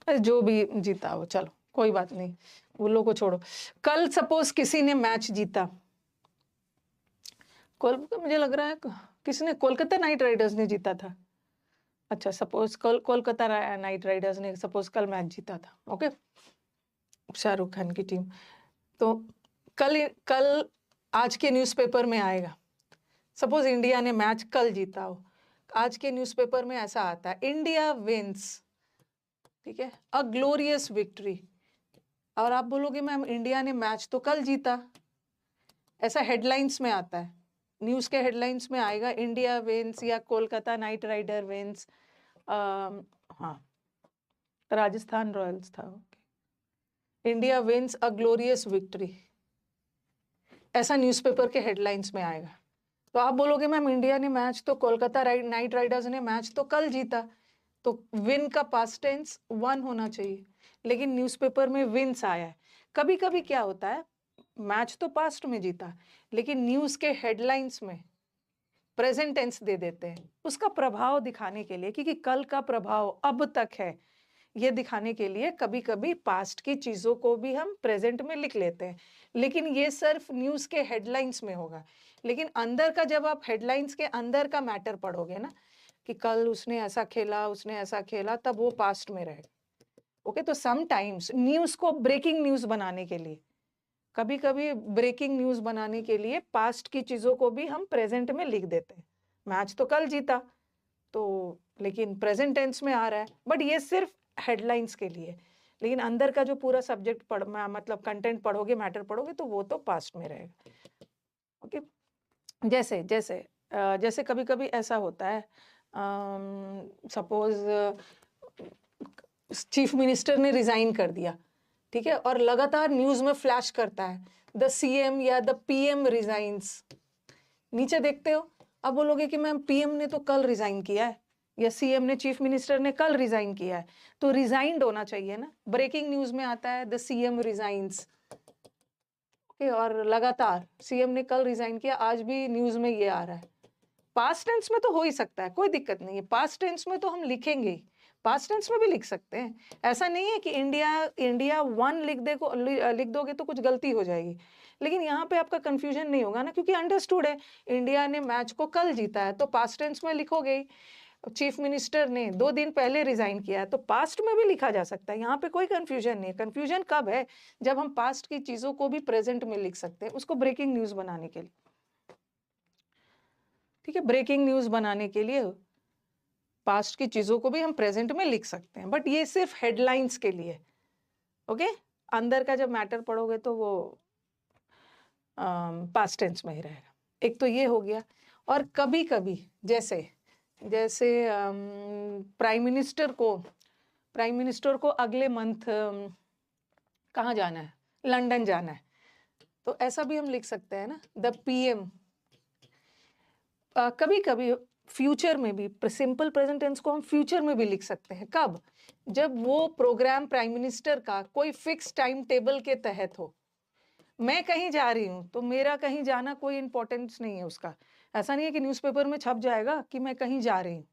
अरे जो भी जीता हो, चलो कोई बात नहीं, उन लोगों को छोड़ो। कल सपोज किसी ने मैच जीता, मुझे लग रहा है किसने, कोलकाता नाइट राइडर्स ने जीता था। अच्छा, सपोज कोलकाता नाइट राइडर्स ने सपोज कल मैच जीता था, ओके, शाहरुख खान की टीम। तो कल आज के न्यूज़पेपर में आएगा, सपोज इंडिया ने मैच कल जीता हो, आज के न्यूज़पेपर में ऐसा आता है, इंडिया विंस, ठीक है, अ ग्लोरियस विक्ट्री। और आप बोलोगे मैम इंडिया ने मैच तो कल जीता, ऐसा हेडलाइंस में आता है, न्यूज़ के हेडलाइंस में आएगा इंडिया विंस या कोलकाता नाइट राइडर विंस, हाँ राजस्थान रॉयल्स था, India wins a glorious victory, ऐसा न्यूज़पेपर के हेडलाइंस में आएगा। तो आप बोलोगे मैम इंडिया ने मैच तो, कोलकाता नाइट राइडर्स ने मैच तो कल जीता, तो विन का पास्ट टेंस वन होना चाहिए, लेकिन न्यूज़पेपर में विंस आया है। कभी कभी क्या होता है, मैच तो पास्ट में जीता, लेकिन न्यूज़ के हेडलाइंस में प्रेजेंट टेंस दे देते हैं, उसका प्रभाव दिखाने के लिए, क्योंकि कल का प्रभाव अब तक है, ये दिखाने के लिए कभी कभी पास्ट की चीजों को भी हम प्रेजेंट में लिख लेते हैं, लेकिन ये सिर्फ न्यूज़ के हेडलाइंस में होगा। लेकिन अंदर का, जब आप हेडलाइंस के अंदर का मैटर पढ़ोगे ना, कि कल उसने ऐसा खेला, उसने ऐसा खेला, तब वो पास्ट में रहेगा, ओके। तो समटाइम्स न्यूज़ को ब्रेकिंग न्यूज़ बनाने के लिए, कभी कभी ब्रेकिंग न्यूज़ बनाने के लिए पास्ट की चीज़ों को भी हम प्रेजेंट में लिख देते हैं। मैच तो कल जीता, तो लेकिन प्रेजेंट टेंस में आ रहा है, बट ये सिर्फ हेडलाइंस के लिए, लेकिन अंदर का जो पूरा सब्जेक्ट मतलब कंटेंट पढ़ोगे, मैटर पढ़ोगे, तो वो तो पास्ट में रहेगा, ओके। जैसे जैसे जैसे कभी कभी ऐसा होता है, सपोज चीफ मिनिस्टर ने रिजाइन कर दिया, ठीक है, और लगातार न्यूज में फ्लैश करता है, द सीएम या द पीएम रिजाइंस, नीचे देखते हो, अब बोलोगे कि मैम पीएम ने तो कल रिजाइन किया है, या सीएम ने, चीफ मिनिस्टर ने कल रिजाइन किया है, तो रिजाइंड होना चाहिए ना। ब्रेकिंग न्यूज में आता है द सीएम रिजाइंस, ओके, और लगातार सीएम ने कल रिजाइन किया, आज भी न्यूज में ये आ रहा है। पास्ट टेंस में तो हो ही सकता है, कोई दिक्कत नहीं है, पास्ट टेंस में तो हम लिखेंगे, पास्ट टेंस में भी लिख सकते हैं। ऐसा नहीं है कि इंडिया 1 लिख दोगे तो कुछ गलती हो जाएगी, लेकिन यहाँ पे आपका कंफ्यूजन नहीं होगा ना, क्योंकि अंडरस्टूड है इंडिया ने मैच को कल जीता है, तो पास्ट टेंस में लिखोगे ही। चीफ मिनिस्टर ने 2 दिन पहले रिजाइन किया है, तो पास्ट में भी लिखा जा सकता है, यहाँ पे कोई कंफ्यूजन नहीं है। कंफ्यूजन कब है? जब हम पास्ट की चीजों को भी प्रेजेंट में लिख सकते हैं, उसको ब्रेकिंग न्यूज बनाने के लिए। ठीक है, ब्रेकिंग न्यूज बनाने के लिए पास्ट की चीजों को भी हम प्रेजेंट में लिख सकते हैं, बट ये सिर्फ हेडलाइंस के लिए। ओके, अंदर का जब मैटर पढ़ोगे तो वो पास्ट टेंस में ही रहेगा। एक तो ये हो गया। और कभी कभी जैसे प्राइम मिनिस्टर को अगले मंथ कहाँ जाना है? लंदन जाना है, तो ऐसा भी हम लिख सकते हैं ना, द पीएम। कभी कभी फ्यूचर में भी सिंपल प्रेजेंट टेंस को हम फ्यूचर में भी लिख सकते हैं। कब? जब वो प्रोग्राम प्राइम मिनिस्टर का कोई फिक्स टाइम टेबल के तहत हो। मैं कहीं जा रही हूँ तो मेरा कहीं जाना कोई इंपॉर्टेंस नहीं है उसका। ऐसा नहीं है कि न्यूज़पेपर में छप जाएगा कि मैं कहीं जा रही हूँ,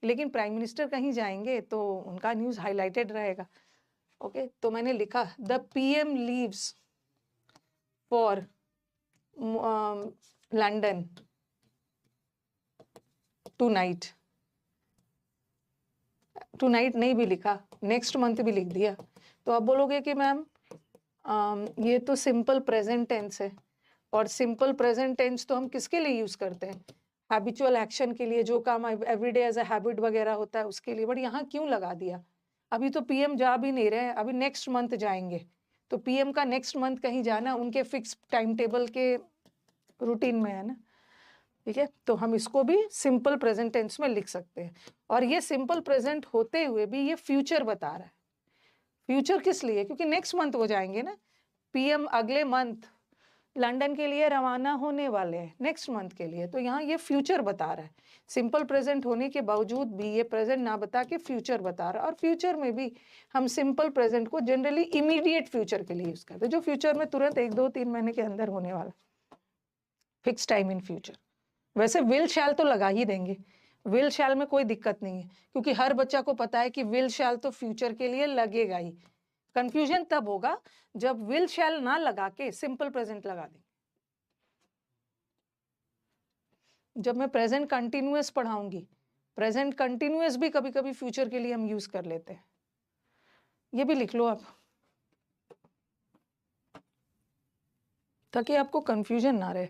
लेकिन प्राइम मिनिस्टर कहीं जाएंगे तो उनका न्यूज हाईलाइटेड रहेगा। ओके, तो मैंने लिखा the PM leaves for London tonight. Tonight नहीं भी लिखा, नेक्स्ट मंथ भी लिख दिया। तो आप बोलोगे कि मैम ये तो सिंपल प्रेजेंट टेंस है, और सिंपल प्रेजेंट टेंस तो हम किसके लिए यूज करते हैं? हैबिचुअल एक्शन के लिए, जो काम एवरीडे एज अ हैबिट वगैरह होता है उसके लिए। बट यहाँ क्यों लगा दिया? अभी तो पीएम जा भी नहीं रहे, अभी नेक्स्ट मंथ जाएंगे, तो पीएम का नेक्स्ट मंथ कहीं जाना उनके फिक्स टाइम टेबल के रूटीन में है ना। ठीक है, तो हम इसको भी सिंपल प्रेजेंट टेंस में लिख सकते हैं। और ये सिंपल प्रेजेंट होते हुए भी ये फ्यूचर बता रहा है। फ्यूचर किस लिए? क्योंकि नेक्स्ट मंथ वो जाएंगे ना, पीएम अगले मंथ लंदन के लिए रवाना होने वाले हैं, नेक्स्ट मंथ के लिए। तो यहाँ ये फ्यूचर बता रहा है, सिंपल प्रेजेंट होने के बावजूद भी ये प्रेजेंट ना बता के फ्यूचर बता रहा है। और फ्यूचर में भी हम सिंपल प्रेजेंट को जनरली इमीडिएट फ्यूचर के लिए यूज करते हैं, जो फ्यूचर में तुरंत 1, 2, 3 महीने के अंदर होने वाला, फिक्स टाइम इन फ्यूचर। वैसे विल शैल तो लगा ही देंगे, विल शैल में कोई दिक्कत नहीं है, क्योंकि हर बच्चा को पता है कि विल शैल तो फ्यूचर के लिए लगेगा ही। कंफ्यूजन तब होगा जब विल शैल ना लगा के सिंपल प्रेजेंट लगा देंगे। जब मैं प्रेजेंट कंटिन्यूअस पढ़ाऊंगी, प्रेजेंट कंटिन्यूअस भी कभी कभी फ्यूचर के लिए हम यूज कर लेते हैं। ये भी लिख लो आप, ताकि आपको कंफ्यूजन ना रहे।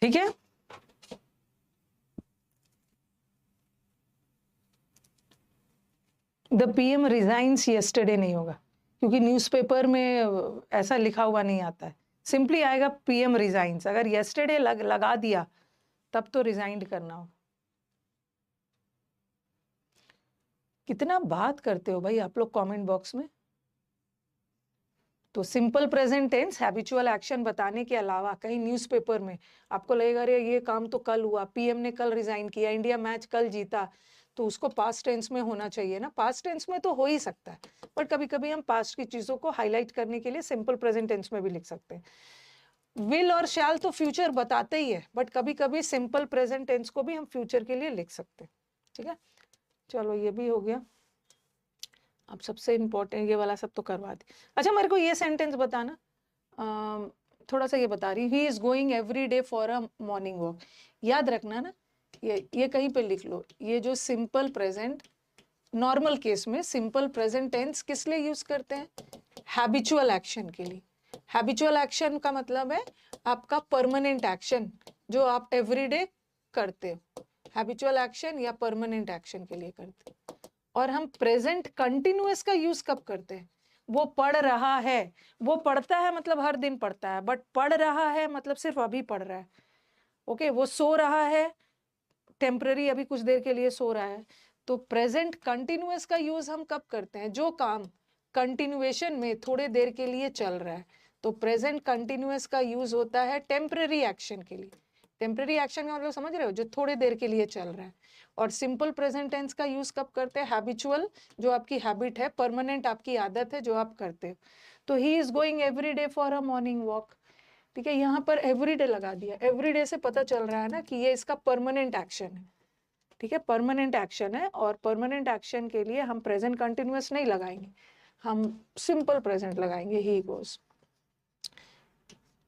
ठीक है, द पीएम रिजाइन्स यस्टरडे नहीं होगा, क्योंकि न्यूज़पेपर में ऐसा लिखा हुआ नहीं आता है। सिंपली आएगा पीएम रिजाइन्स। अगर यस्टरडे लगा दिया तब तो रिजाइंड करना हो। कितना बात करते हो भाई आप लोग कमेंट बॉक्स में। तो simple present tense habitual action बताने के अलावा कहीं न्यूज़पेपर में आपको लगेगा अरे ये काम तो कल हुआ, पीएम ने कल रिजाइन किया, इंडिया मैच कल जीता, तो उसको पास्ट टेंस में होना चाहिए ना। पास्ट टेंस में तो हो ही सकता है, बट कभी कभी हम पास्ट की चीजों को हाईलाइट करने के लिए सिंपल प्रेजेंट टेंस में भी लिख सकते हैं। विल और शैल तो फ्यूचर बताते ही है, बट कभी कभी सिंपल प्रेजेंट टेंस को भी हम फ्यूचर के लिए लिख सकते हैं। ठीक है, चलो ये भी हो गया। अब सबसे इम्पोर्टेंट ये वाला सब तो करवा दी। अच्छा, मेरे को ये सेंटेंस बताना, थोड़ा सा ये बता रही, he is going every day for a morning walk. याद रखना ना, ये कहीं पे लिख लो। ये जो सिंपल प्रेजेंट, नॉर्मल केस में सिंपल प्रेजेंट टेंस किस लिए यूज करते हैं? हैबिचुअल एक्शन के लिए। हैबिचुअल एक्शन का मतलब है आपका परमानेंट एक्शन जो आप एवरीडे करते हो, हैबिचुअल एक्शन या परमानेंट एक्शन के लिए करते हो। और हम प्रेजेंट कंटिन्यूअस का यूज कब करते हैं? वो पढ़ रहा है, वो पढ़ता है मतलब हर दिन पढ़ता है, बट पढ़ रहा है मतलब सिर्फ अभी पढ़ रहा है। ओके, वो सो रहा है, टेम्पररी अभी कुछ देर के लिए सो रहा है। तो प्रेजेंट कंटिन्यूअस का यूज हम कब करते हैं? जो काम कंटिन्यूएशन में थोड़े देर के लिए चल रहा है। तो प्रेजेंट कंटिन्यूअस का यूज होता है टेम्पररी एक्शन के लिए। टेम्पररी एक्शन का मतलब समझ रहे हो, जो थोड़े देर के लिए चल रहा है। और सिंपल प्रेजेंट टेंस का यूज कब करते हैं? हैबिचुअल, जो आपकी हैबिट है, परमानेंट आपकी आदत है जो आप करते हो। तो he is going every day for a morning walk. ठीक है, यहाँ पर एवरीडे लगा दिया। एवरीडे से पता चल रहा है ना कि ये इसका परमानेंट एक्शन है। ठीक है, परमानेंट एक्शन है, और परमानेंट एक्शन के लिए हम प्रेजेंट कंटिन्यूअस नहीं लगाएंगे, हम सिंपल प्रेजेंट लगाएंगे, ही गोज।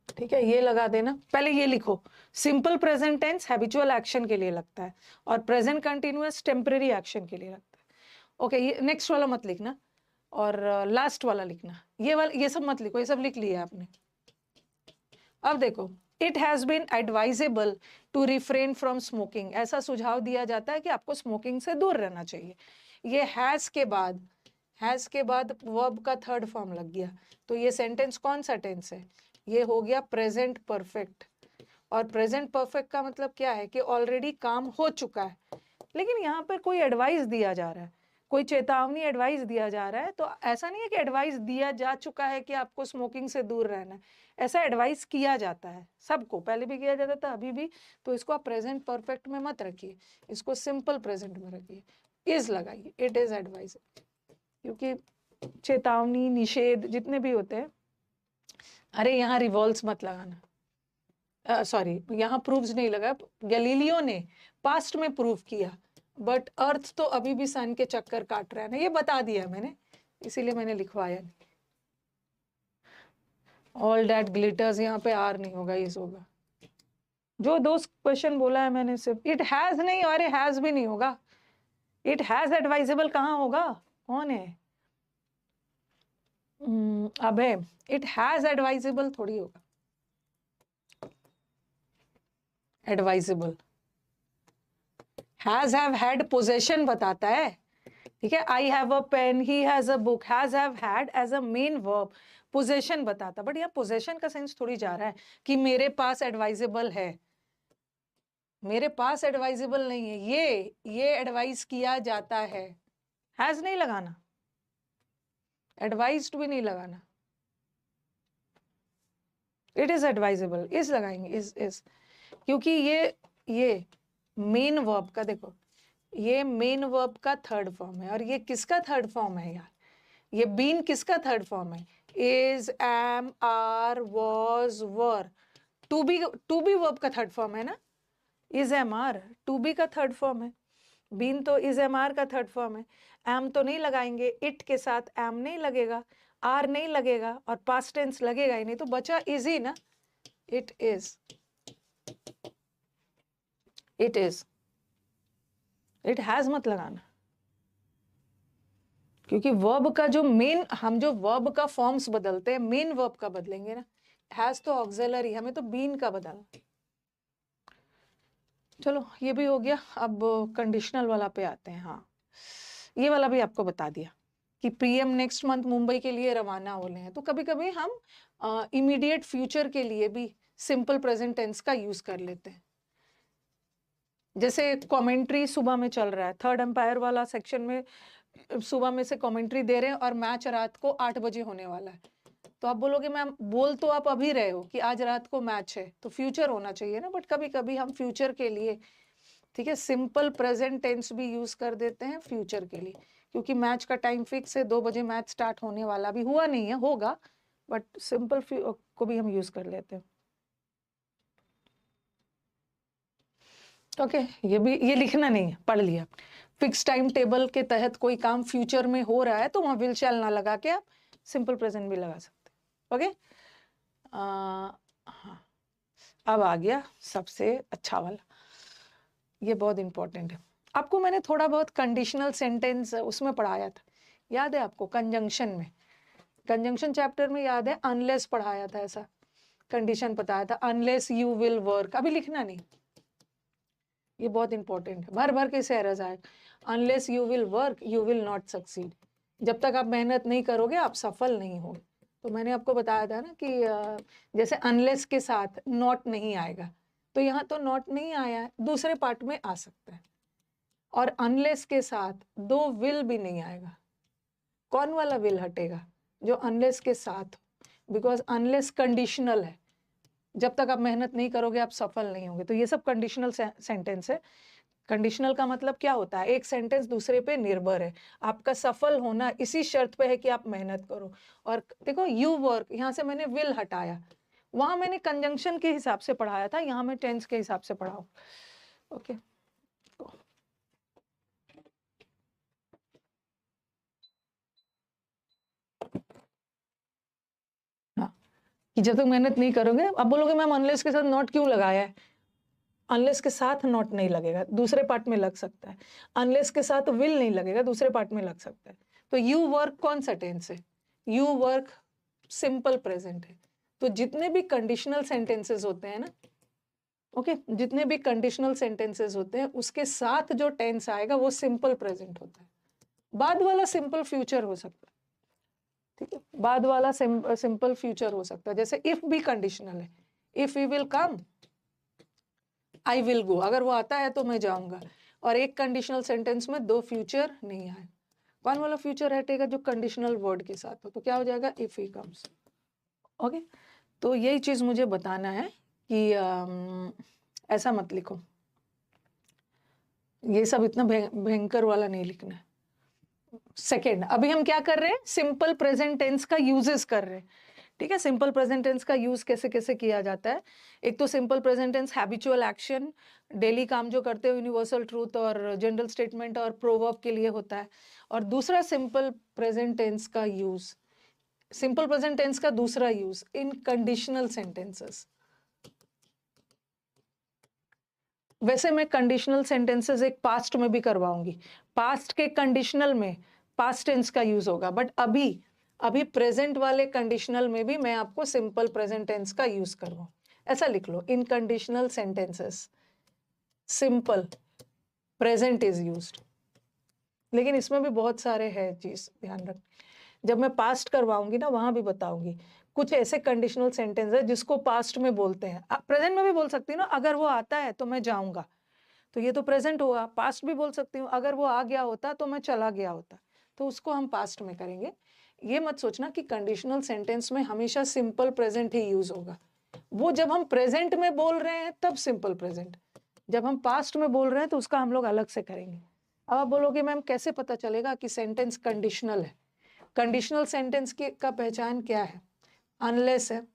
ठीक है, ये लगा देना। पहले ये लिखो, simple present tense habitual action के लिए लगता है और प्रेजेंट कंटिन्यूअस टेम्पररी एक्शन के लिए लगता है। ओके, ये नेक्स्ट वाला मत लिखना और लास्ट वाला लिखना। ये सब मत लिखो, ये सब लिख लिया आपने। अब देखो, it has been advisable to refrain from smoking. ऐसा सुझाव दिया जाता है कि आपको स्मोकिंग से दूर रहना चाहिए। ये हैज के बाद वर्ब का थर्ड फॉर्म लग गया। तो ये सेंटेंस कौन सा टेंस है? ये हो गया प्रेजेंट परफेक्ट। और प्रेजेंट परफेक्ट का मतलब क्या है? कि ऑलरेडी काम हो चुका है, लेकिन यहाँ पर कोई एडवाइस दिया जा रहा है, कोई चेतावनी, एडवाइस दिया जा रहा है। तो ऐसा नहीं है कि एडवाइस दिया जा चुका है कि आपको स्मोकिंग से दूर रहना है। ऐसा एडवाइस किया जाता है सबको, पहले भी किया जाता था, अभी भी। तो इसको आप प्रेजेंट परफेक्ट में मत रखिए, इसको सिंपल प्रेजेंट में रखिए, इज लगाइए, इट इज एडवाइस। क्योंकि चेतावनी, निषेध जितने भी होते हैं, अरे यहाँ रिवॉल्व्स मत लगाना, सॉरी, यहाँ प्रूव्स नहीं लगा। गैलीलियो ने पास्ट में प्रूव किया, बट अर्थ तो अभी भी सन के चक्कर काट रहा है ना, ये बता दिया मैंने, इसीलिए मैंने लिखवाया नहीं। ऑल दैट ग्लिटर्स, यहाँ पे आर नहीं होगा, इज होगा। जो दो क्वेश्चन बोला है मैंने, सिर्फ इट हैज नहीं, अरे हैज भी नहीं होगा। इट हैज एडवाइजेबल कहाँ होगा? कौन है? अबे, इट हैज एडवाइजेबल थोड़ी होगा। Advisable has have had possession बताता है। ठीक है, I have a pen, he has a book, has have had as a main verb possession बताता। बट यहाँ पोजेशन का सेंस थोड़ी जा रहा है कि मेरे पास एडवाइजेबल है। मेरे पास एडवाइजेबल नहीं है, ये एडवाइस किया जाता है। हैज नहीं लगाना, एडवाइज्ड भी नहीं लगाना, इट इज एडवाइजेबल, इज लगाएंगे, इज। क्योंकि ये मेन वर्ब का, देखो, ये मेन वर्ब का थर्ड फॉर्म है। और ये किसका थर्ड फॉर्म है यार? ये बीन किसका थर्ड फॉर्म है? Is, am, are, was, were. To be verb का थर्ड फॉर्म है ना, is, am, are. To be का थर्ड फॉर्म है, बीन तो इज, एम, आर का थर्ड फॉर्म है। एम तो नहीं लगाएंगे, इट के साथ एम नहीं लगेगा, आर नहीं लगेगा, और पास्ट टेंस लगेगा ही नहीं, तो बचा इज ही ना। It is, it is. It has मत लगाना, क्योंकि वर्ब का जो मेन, हम जो वर्ब का फॉर्म्स बदलते हैं, मेन वर्ब का बदलेंगे ना। हैज तो ऑक्सिलरी, हमें तो बीन का बदलना। चलो, ये भी हो गया। अब कंडीशनल वाला पे आते हैं। हाँ, ये वाला भी आपको बता दिया कि पीएम नेक्स्ट मंथ मुंबई के लिए रवाना होने हैं। तो कभी कभी हम इमीडिएट फ्यूचर के लिए भी सिंपल प्रेजेंट टेंस का यूज कर लेते हैं। जैसे कमेंट्री सुबह में चल रहा है, थर्ड एम्पायर वाला सेक्शन में सुबह में से कमेंट्री दे रहे हैं, और मैच रात को 8 बजे होने वाला है। तो आप बोलोगे मैम, बोल तो आप अभी रहे हो कि आज रात को मैच है, तो फ्यूचर होना चाहिए ना। बट कभी कभी हम फ्यूचर के लिए, ठीक है, सिंपल प्रेजेंट टेंस भी यूज कर देते हैं फ्यूचर के लिए, क्योंकि मैच का टाइम फिक्स है, 2 बजे मैच स्टार्ट होने वाला, भी हुआ नहीं है, होगा, बट सिंपल को भी हम यूज कर लेते हैं। ओके, ये लिखना नहीं है, पढ़ लिया। फिक्स टाइम टेबल के तहत कोई काम फ्यूचर में हो रहा है, तो वहां विल शैल ना लगा के आप सिंपल प्रेजेंट भी लगा सकते हैं। ओके, हाँ, अब आ गया सबसे अच्छा वाला, ये बहुत इंपॉर्टेंट है। आपको मैंने थोड़ा बहुत कंडीशनल सेंटेंस उसमें पढ़ाया था, याद है आपको, कंजंक्शन में। कंजंक्शन चैप्टर में याद है अनलेस पढ़ाया था, ऐसा कंडीशन बताया था, अनलेस यू विल वर्क, अभी लिखना नहीं, ये बहुत इंपॉर्टेंट है, भर भर के इसे एरर्स आए, unless you will work you will not succeed, जब तक आप मेहनत नहीं करोगे आप सफल नहीं हो। तो मैंने आपको बताया था ना कि जैसे अनलेस के साथ नॉट नहीं आएगा, तो यहाँ तो नॉट नहीं आया है, दूसरे पार्ट में आ सकता है, और अनलेस के साथ दो विल भी नहीं आएगा, कौन वाला विल हटेगा, जो अनलेस के साथ, बिकॉज अनलेस कंडीशनल है, जब तक आप मेहनत नहीं करोगे आप सफल नहीं होंगे। तो ये सब कंडीशनल सेंटेंस है। कंडीशनल का मतलब क्या होता है, एक सेंटेंस दूसरे पे निर्भर है, आपका सफल होना इसी शर्त पे है कि आप मेहनत करो। और देखो यू वर्क, यहाँ से मैंने विल हटाया, वहां मैंने कंजंक्शन के हिसाब से पढ़ाया था, यहाँ मैं टेंस के हिसाब से पढ़ाऊं। ओके हाँ, कि जब तक मेहनत नहीं करोगे, अब बोलोगे मैम अनलेस के साथ नॉट क्यों लगाया है, अनलेस के साथ नॉट नहीं लगेगा, दूसरे पार्ट में लग सकता है, अनलेस के साथ विल नहीं लगेगा, दूसरे पार्ट में लग सकता है। तो यू वर्क कौन सा टेंस है, यू वर्क सिंपल प्रेजेंट है। तो जितने भी कंडीशनल सेंटेंसेस होते हैं ना, ओके, जितने भी कंडीशनल सेंटेंसेस होते हैं उसके साथ जो टेंस आएगा वो सिंपल प्रेजेंट होता है, बाद वाला सिंपल फ्यूचर हो सकता है, ठीक है, बाद वाला सिंपल फ्यूचर हो सकता है। जैसे इफ भी कंडीशनल है, if you will come I will go, अगर वो आता है तो मैं जाऊंगा, और एक कंडीशनल सेंटेंस में दो फ्यूचर नहीं आए, कौन वाला फ्यूचर हटेगा, जो कंडीशनल वर्ड के साथ हो, तो क्या हो जाएगा, इफ ही कम्स। ओके, तो यही चीज मुझे बताना है कि ऐसा मत लिखो, ये सब इतना भयंकर वाला नहीं लिखना है। सेकेंड, अभी हम क्या कर रहे हैं, सिंपल प्रेजेंट टेंस का यूजेस कर रहे हैं, ठीक है। सिंपल प्रेजेंट टेंस का यूज कैसे कैसे किया जाता है, एक तो simple present tense habitual action, daily काम जो करते हो, यूनिवर्सल ट्रूथ और जनरल स्टेटमेंट और प्रोवर्ब के लिए होता है। और दूसरा सिंपल प्रेजेंट टेंस का यूज, सिंपल प्रेजेंट टेंस का दूसरा यूज इन कंडीशनल सेंटेंसेस। वैसे मैं कंडीशनल सेंटेंसेस एक पास्ट में भी करवाऊंगी, पास्ट के कंडीशनल में पास्ट टेंस का यूज होगा, बट अभी प्रेजेंट वाले कंडीशनल में भी मैं आपको सिंपल प्रेजेंट टेंस का यूज करवाऊं। ऐसा लिख लो, in conditional sentences simple present is used. लेकिन इसमें भी बहुत सारे हैं चीज, ध्यान रख, जब मैं पास्ट करवाऊंगी ना वहां भी बताऊंगी, कुछ ऐसे कंडीशनल सेंटेंस है जिसको पास्ट में बोलते हैं, प्रेजेंट में भी बोल सकती हूँ ना, अगर वो आता है तो मैं जाऊंगा, तो ये तो प्रेजेंट हुआ, पास्ट भी बोल सकती हूँ, अगर वो आ गया होता तो मैं चला गया होता, तो उसको हम पास्ट में करेंगे। ये मत सोचना कि कंडीशनल सेंटेंस में हमेशा सिंपल प्रेजेंट ही यूज होगा, वो जब हम प्रेजेंट में बोल रहे हैं तब सिंपल प्रेजेंट, जब हम पास्ट में बोल रहे हैं तो उसका हम लोग अलग से करेंगे। अब आप बोलोगे मैम कैसे पता चलेगा कि सेंटेंस कंडीशनल है, कंडीशनल सेंटेंस की का पहचान क्या है, अनलेस है,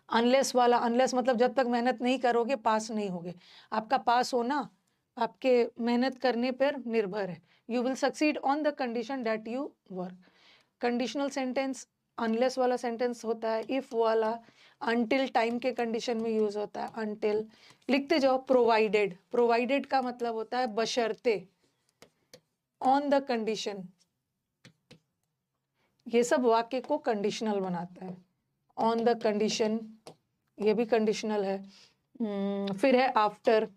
अनलेस वाला, अनलेस मतलब जब तक मेहनत नहीं करोगे पास नहीं होगे, आपका पास होना आपके मेहनत करने पर निर्भर है, you will succeed on the condition that you work. Conditional sentence unless वाला सेंटेंस होता है, इफ वाला अनटिल टाइम के कंडीशन में यूज होता है, अनटिल। लिखते जाओ, प्रोवाइडेड, प्रोवाइडेड का मतलब होता है बशर्ते, ऑन द कंडीशन, ये सब वाक्य को कंडीशनल बनाता है, ऑन द कंडीशन ये भी कंडीशनल है। फिर है आफ्टर,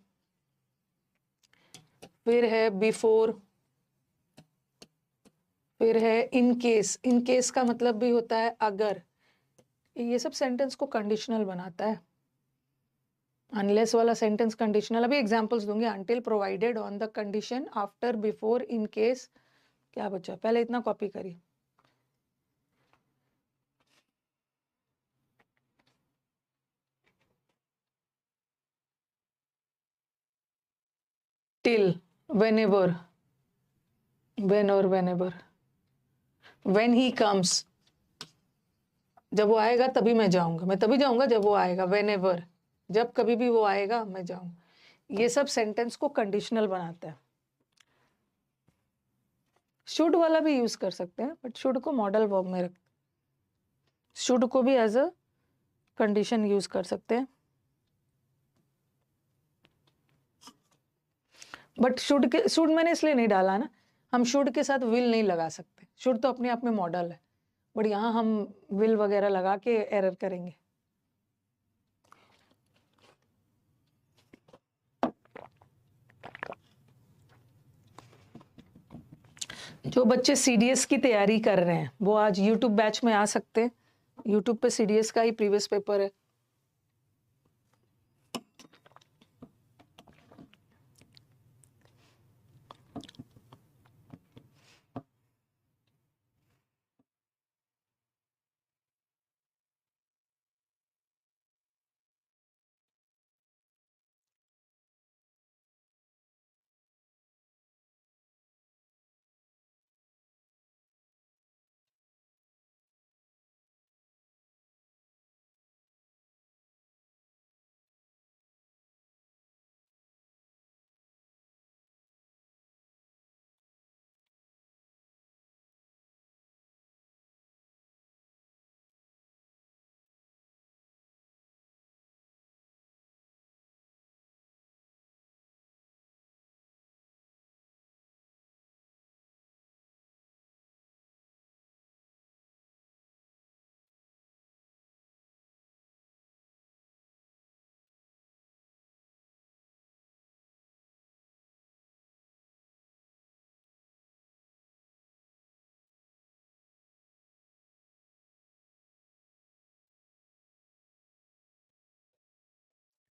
फिर है बिफोर, फिर है इन केस, इन केस का मतलब भी होता है अगर, ये सब सेंटेंस को कंडीशनल बनाता है। अनलेस वाला सेंटेंस कंडीशनल, अभी एग्जांपल्स दूंगी, until, provided, on the condition, after, before, in case. क्या बचा, पहले इतना कॉपी करिए, टिल, whenever, when और whenever, when he comes, जब वो आएगा तभी मैं जाऊंगा, मैं तभी जाऊंगा जब वो आएगा, whenever, जब कभी भी वो आएगा मैं जाऊंगा। ये सब सेंटेंस को कंडीशनल बनाता है। शुड वाला भी यूज कर सकते हैं, बट शुड को मॉडल वर्ब में रख, शुड को भी एज अ कंडीशन यूज कर सकते हैं, बट शुड मैंने इसलिए नहीं डाला ना, हम शुड के साथ विल नहीं लगा सकते, शुड तो अपने आप में मॉडल है, बट यहाँ हम विल वगैरह लगा के एरर करेंगे। जो बच्चे सीडीएस की तैयारी कर रहे हैं वो आज यूट्यूब बैच में आ सकते हैं। यूट्यूब पे सीडीएस का ही प्रीवियस पेपर है।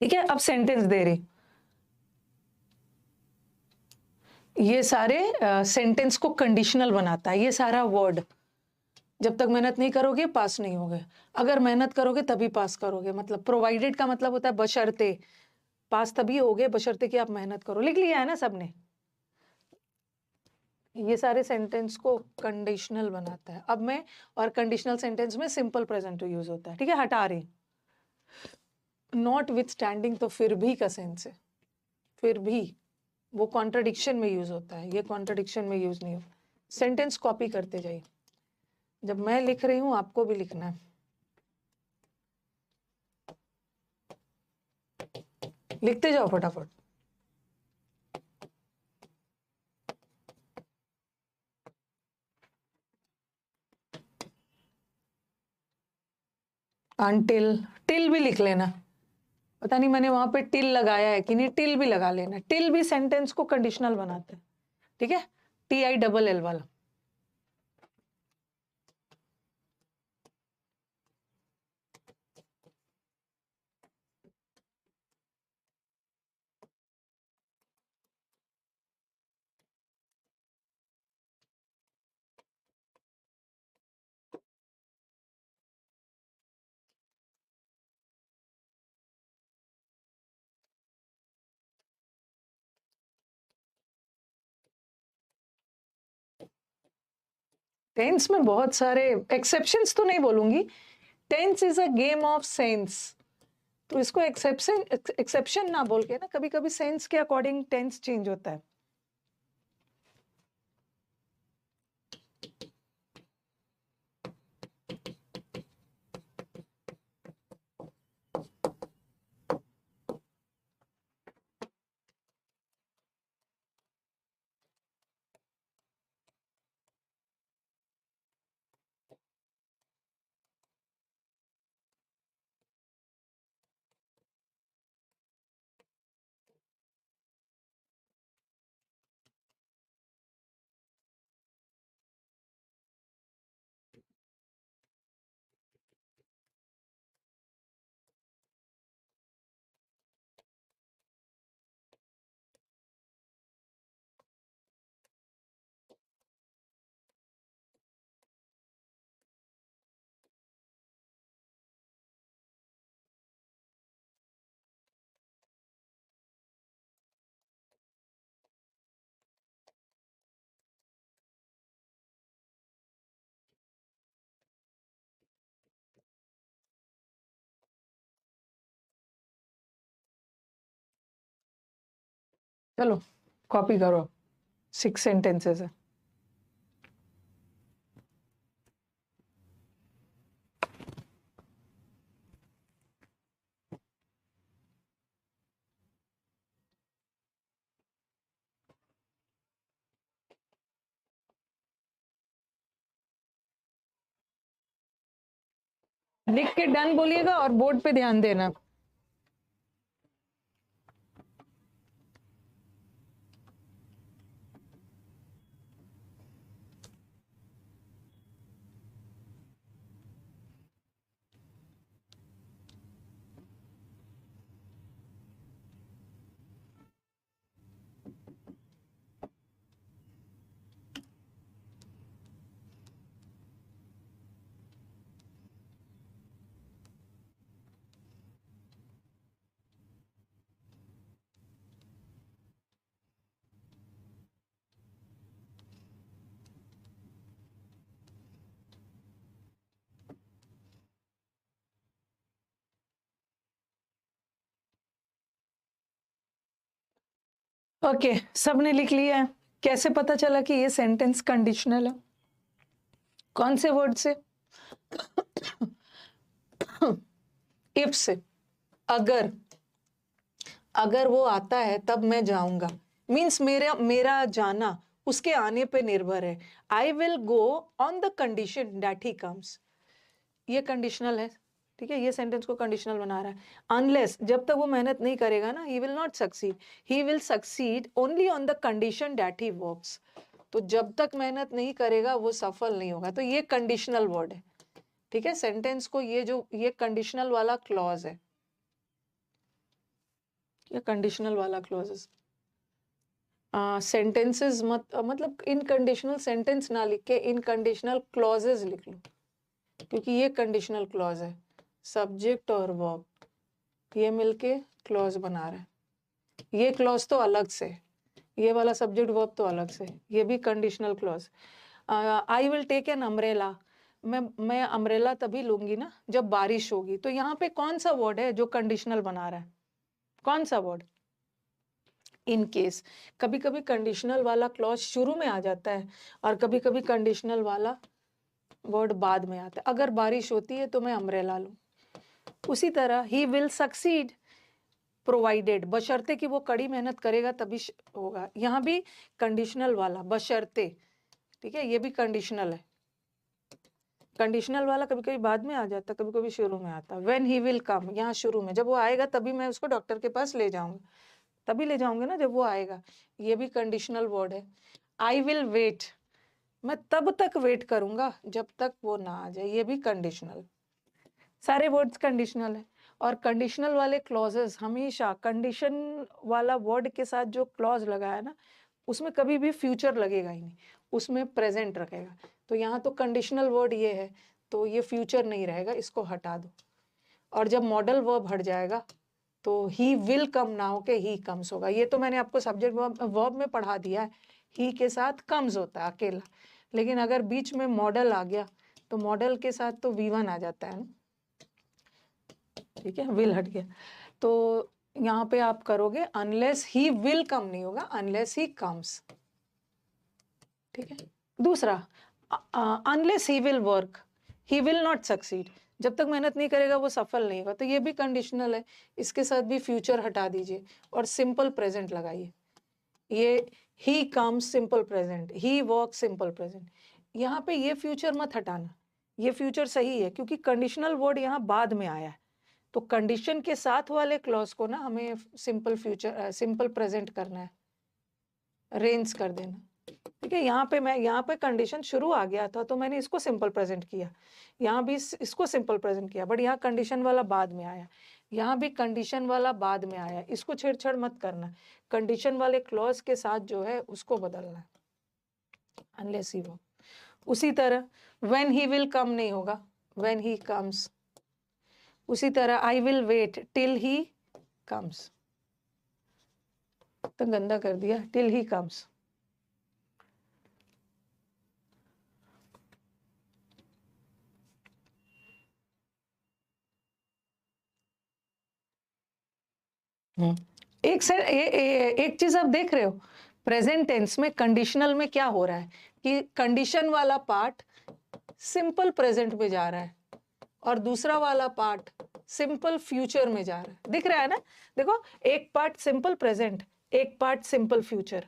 ठीक है, अब सेंटेंस दे रही, ये सारे सेंटेंस को कंडीशनल बनाता है। ये सारा वर्ड, जब तक मेहनत नहीं करोगे पास नहीं होगे, अगर मेहनत करोगे तभी पास करोगे। मतलब प्रोवाइडेड का मतलब होता है बशर्ते, पास तभी होगे बशर्ते कि आप मेहनत करो। लिख लिया है ना सबने? ये सारे सेंटेंस को कंडीशनल बनाता है। अब मैं, और कंडीशनल सेंटेंस में सिंपल प्रेजेंट टू यूज होता है। ठीक है, हटा रही, नॉट विथ स्टैंडिंग तो फिर भी का सेंस है, फिर भी वो कॉन्ट्रडिक्शन में यूज होता है, ये कॉन्ट्रडिक्शन में यूज नहीं होता। सेंटेंस कॉपी करते जाइए, जब मैं लिख रही हूं आपको भी लिखना है। लिखते जाओ फटाफट। अनटिल, टिल भी लिख लेना। पता नहीं मैंने वहां पे टिल लगाया है कि नहीं, टिल भी लगा लेना। टिल भी सेंटेंस को कंडीशनल बनाता है। ठीक है, TILL वाला। टेंस में बहुत सारे एक्सेप्शंस तो नहीं बोलूंगी, tense is a game of sense, तो इसको एक्सेप्शन ना बोल के ना, कभी कभी सेंस के अकॉर्डिंग टेंस चेंज होता है। चलो कॉपी करो, 6 सेंटेंसेस है। लिख के डन बोलिएगा और बोर्ड पे ध्यान देना। ओके, सबने लिख लिया है। कैसे पता चला कि ये सेंटेंस कंडीशनल है? कौन से वर्ड से? इफ से। अगर वो आता है तब मैं जाऊंगा, मीन्स मेरा जाना उसके आने पे निर्भर है। I will go on the condition that he comes. ये कंडीशनल है, ठीक है, ये सेंटेंस को कंडीशनल बना रहा है। अनलेस, जब तक वो मेहनत नहीं करेगा ना, he will not succeed. He will succeed only on the condition that he works. तो जब तक मेहनत नहीं करेगा वो सफल नहीं होगा। तो ये कंडीशनल वर्ड है, ठीक है। सेंटेंस को ये कंडीशनल वाला क्लॉज है, ये कंडीशनल वाला क्लॉज। सेंटेंसेस मतलब इनकंडीशनल सेंटेंस ना लिख के इनकंडीशनल क्लॉजेस लिख लो, क्योंकि ये कंडीशनल क्लॉज है। सब्जेक्ट और वर्ब ये मिलके क्लॉज बना रहा है। ये क्लॉज तो अलग से, ये वाला सब्जेक्ट वर्ब तो अलग से, ये भी conditional clause. I will take an umbrella, मैं अम्ब्रेला तभी लूंगी ना जब बारिश होगी। तो यहाँ पे कौन सा वर्ड है जो कंडीशनल बना रहा है? कौन सा वर्ड? In case. कभी कभी कंडीशनल वाला क्लॉज शुरू में आ जाता है और कभी कभी कंडीशनल वाला वर्ड बाद में आता है। अगर बारिश होती है तो मैं अम्ब्रेला लूं। उसी तरह ही विल सक्सीड प्रोवाइडेड, बशर्ते कि वो कड़ी मेहनत करेगा तभी होगा। यहाँ भी कंडीशनल वाला बशर्ते, ठीक है, ये भी कंडीशनल है। कंडीशनल वाला कभी कभी बाद में आ जाता, कभी कभी शुरू में आता। व्हेन ही विल कम, यहाँ शुरू में, जब वो आएगा तभी मैं उसको डॉक्टर के पास ले जाऊंगा, तभी ले जाऊंगे ना जब वो आएगा। ये भी कंडीशनल वर्ड है। आई विल वेट, मैं तब तक वेट करूंगा जब तक वो ना आ जाए, ये भी कंडीशनल। सारे वर्ड्स कंडीशनल है। और कंडीशनल वाले क्लॉजेस हमेशा कंडीशन वाला वर्ड के साथ जो क्लॉज लगा है ना, उसमें कभी भी फ्यूचर लगेगा ही नहीं, उसमें प्रेजेंट रखेगा। तो यहाँ तो कंडीशनल वर्ड ये है, तो ये फ्यूचर नहीं रहेगा, इसको हटा दो। और जब मॉडल वर्ब हट जाएगा तो ही विल कम ना होके ही कम्स होगा। ये तो मैंने आपको सब्जेक्ट वर्ब में पढ़ा दिया है, ही के साथ कम्स होता है अकेला। लेकिन अगर बीच में मॉडल आ गया तो मॉडल के साथ तो V1 आ जाता है ना, ठीक है, विल हट गया। तो यहाँ पे आप करोगे अनलेस ही विल कम नहीं होगा, अनलेस ही कम्स, ठीक है। दूसरा, unless he will work, he will not succeed, जब तक मेहनत नहीं करेगा वो सफल नहीं होगा। तो ये भी कंडीशनल है, इसके साथ भी फ्यूचर हटा दीजिए और सिंपल प्रेजेंट लगाइए। ये he comes simple present, he work simple present. यहाँ पे ये फ्यूचर मत हटाना, ये फ्यूचर सही है क्योंकि कंडीशनल वर्ड यहाँ बाद में आया है। तो कंडीशन के साथ वाले क्लॉज को ना हमें सिंपल फ्यूचर सिंपल प्रेजेंट करना है, रेंज कर देना, ठीक है। यहाँ पे कंडीशन शुरू आ गया था तो मैंने इसको सिंपल प्रेजेंट किया, यहाँ भी इसको सिंपल प्रेजेंट किया, बट यहाँ कंडीशन वाला बाद में आया, यहाँ भी कंडीशन वाला बाद में आया। इसको छेड़छाड़ मत करना, कंडीशन वाले क्लॉज के साथ जो है उसको बदलना है, अनलेस ही वो। उसी तरह व्हेन ही विल कम नहीं होगा, व्हेन ही कम्स। उसी तरह I will wait till he comes, तो गंदा कर दिया, टिल ही कम्स। एक चीज आप देख रहे हो, प्रेजेंट टेंस में कंडीशनल में क्या हो रहा है कि कंडीशन वाला पार्ट सिंपल प्रेजेंट में जा रहा है और दूसरा वाला पार्ट सिंपल फ्यूचर में जा रहा है। दिख रहा है ना, देखो, एक पार्ट सिंपल प्रेजेंट, एक पार्ट सिंपल फ्यूचर,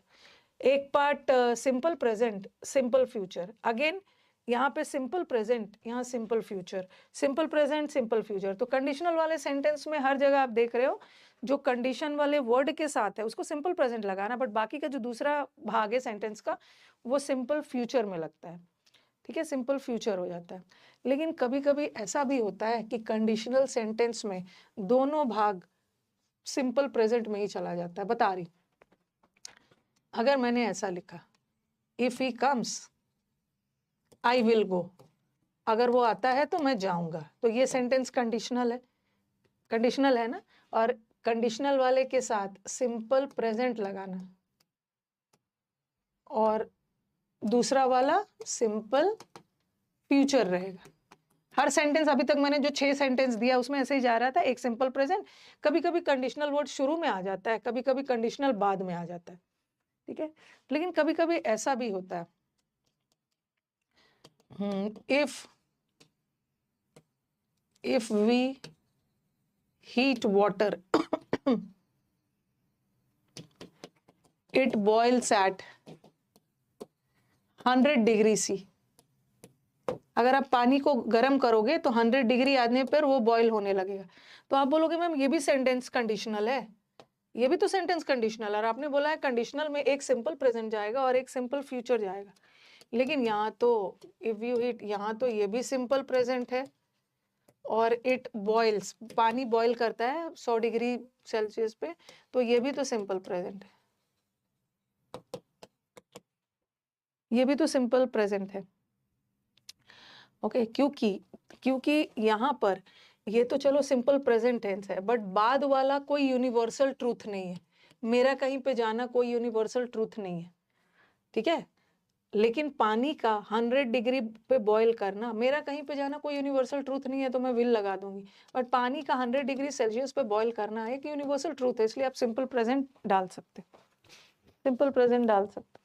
एक part simple present simple future. Again यहाँ पे सिंपल प्रेजेंट, यहाँ simple future, simple present simple future. तो कंडीशनल वाले सेंटेंस में हर जगह आप देख रहे हो जो कंडीशन वाले वर्ड के साथ है उसको सिंपल प्रेजेंट लगाना, बट बाकी का जो दूसरा भाग है सेंटेंस का वो सिंपल फ्यूचर में लगता है, ठीक है, सिंपल फ्यूचर हो जाता है। लेकिन कभी कभी ऐसा भी होता है कि कंडीशनल सेंटेंस में दोनों भाग सिंपल प्रेजेंट में ही चला जाता है। बता रही, अगर मैंने ऐसा लिखा if he comes I will go, अगर वो आता है तो मैं जाऊंगा, तो ये सेंटेंस कंडीशनल है ना, और कंडीशनल वाले के साथ सिंपल प्रेजेंट लगाना और दूसरा वाला सिंपल फ्यूचर रहेगा। हर सेंटेंस अभी तक मैंने जो 6 सेंटेंस दिया उसमें ऐसे ही जा रहा था, एक सिंपल प्रेजेंट, कभी कभी कंडीशनल वर्ड शुरू में आ जाता है, कभी कभी कंडीशनल बाद में आ जाता है, ठीक है। लेकिन कभी कभी ऐसा भी होता है, if we heat water it boils at 100 degree C। अगर आप पानी को गर्म करोगे तो 100 डिग्री आने पर वो बॉईल होने लगेगा। तो आप बोलोगे मैम ये भी सेंटेंस कंडीशनल है, ये भी तो सेंटेंस कंडीशनल है, और आपने बोला है कंडीशनल में एक सिंपल प्रेजेंट जाएगा और एक सिंपल फ्यूचर जाएगा। लेकिन यहाँ तो इफ यू हीट, यहाँ तो ये भी सिंपल प्रेजेंट है और इट बॉइल्स, पानी बॉईल करता है 100 डिग्री सेल्सियस पे, तो ये भी तो सिंपल प्रेजेंट है, ये भी तो सिंपल प्रेजेंट है। ओके, क्योंकि यहाँ पर ये तो चलो सिंपल प्रेजेंट टेंस है, बट बाद वाला कोई यूनिवर्सल ट्रूथ नहीं है, मेरा कहीं पे जाना कोई यूनिवर्सल ट्रूथ नहीं है, ठीक है। लेकिन पानी का 100 डिग्री पे बॉईल करना, मेरा कहीं पे जाना कोई यूनिवर्सल ट्रूथ नहीं है, तो मैं विल लगा दूंगी। बट पानी का 100 डिग्री सेल्सियस पे बॉईल करना एक यूनिवर्सल ट्रूथ है, इसलिए आप सिंपल प्रेजेंट डाल सकते, सिंपल प्रेजेंट डाल सकते।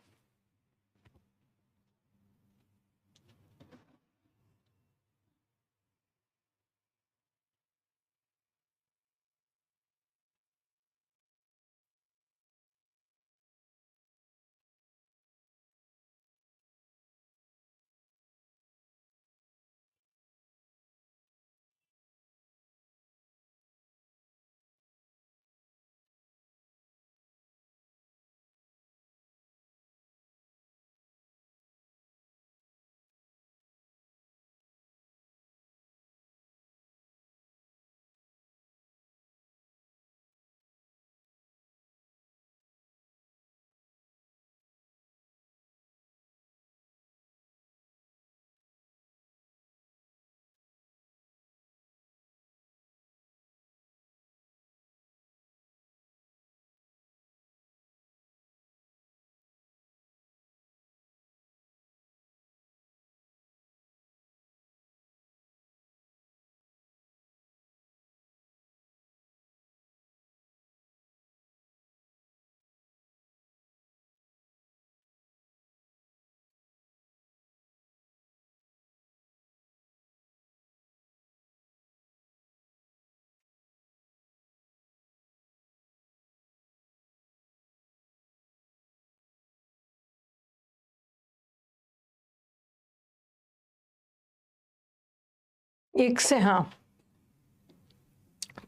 एक से, हाँ,